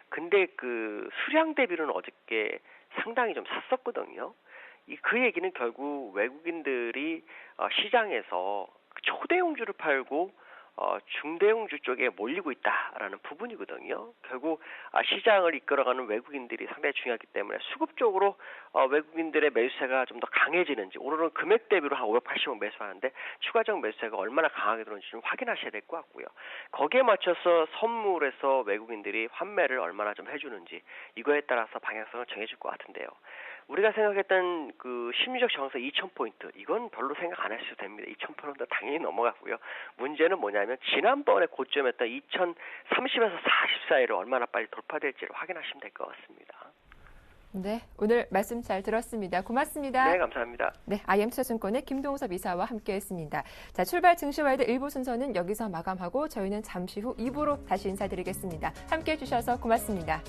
근데 그 수량 대비로는 어저께 상당히 좀 샀었거든요. 그 얘기는 결국 외국인들이 시장에서 초대용주를 팔고 중대형주 쪽에 몰리고 있다라는 부분이거든요. 결국 시장을 이끌어가는 외국인들이 상당히 중요하기 때문에 수급적으로 외국인들의 매수세가 좀 더 강해지는지, 오늘은 금액 대비로 한 580원 매수하는데 추가적 매수세가 얼마나 강하게 들어오는지 좀 확인하셔야 될 것 같고요. 거기에 맞춰서 선물에서 외국인들이 환매를 얼마나 좀 해주는지, 이거에 따라서 방향성을 정해줄 것 같은데요. 우리가 생각했던 그 심리적 저항선 2,000포인트, 이건 별로 생각 안 하셔도 됩니다. 2,000포인트 당연히 넘어가고요. 문제는 뭐냐면 지난번에 고점이었던 2,030에서 40 사이를 얼마나 빨리 돌파될지를 확인하시면 될 것 같습니다. 네, 오늘 말씀 잘 들었습니다. 고맙습니다. 네, 감사합니다. 네, IM투자증권의 김동섭 이사와 함께했습니다. 자, 출발 증시와이드 1부 순서는 여기서 마감하고 저희는 잠시 후 2부로 다시 인사드리겠습니다. 함께해 주셔서 고맙습니다.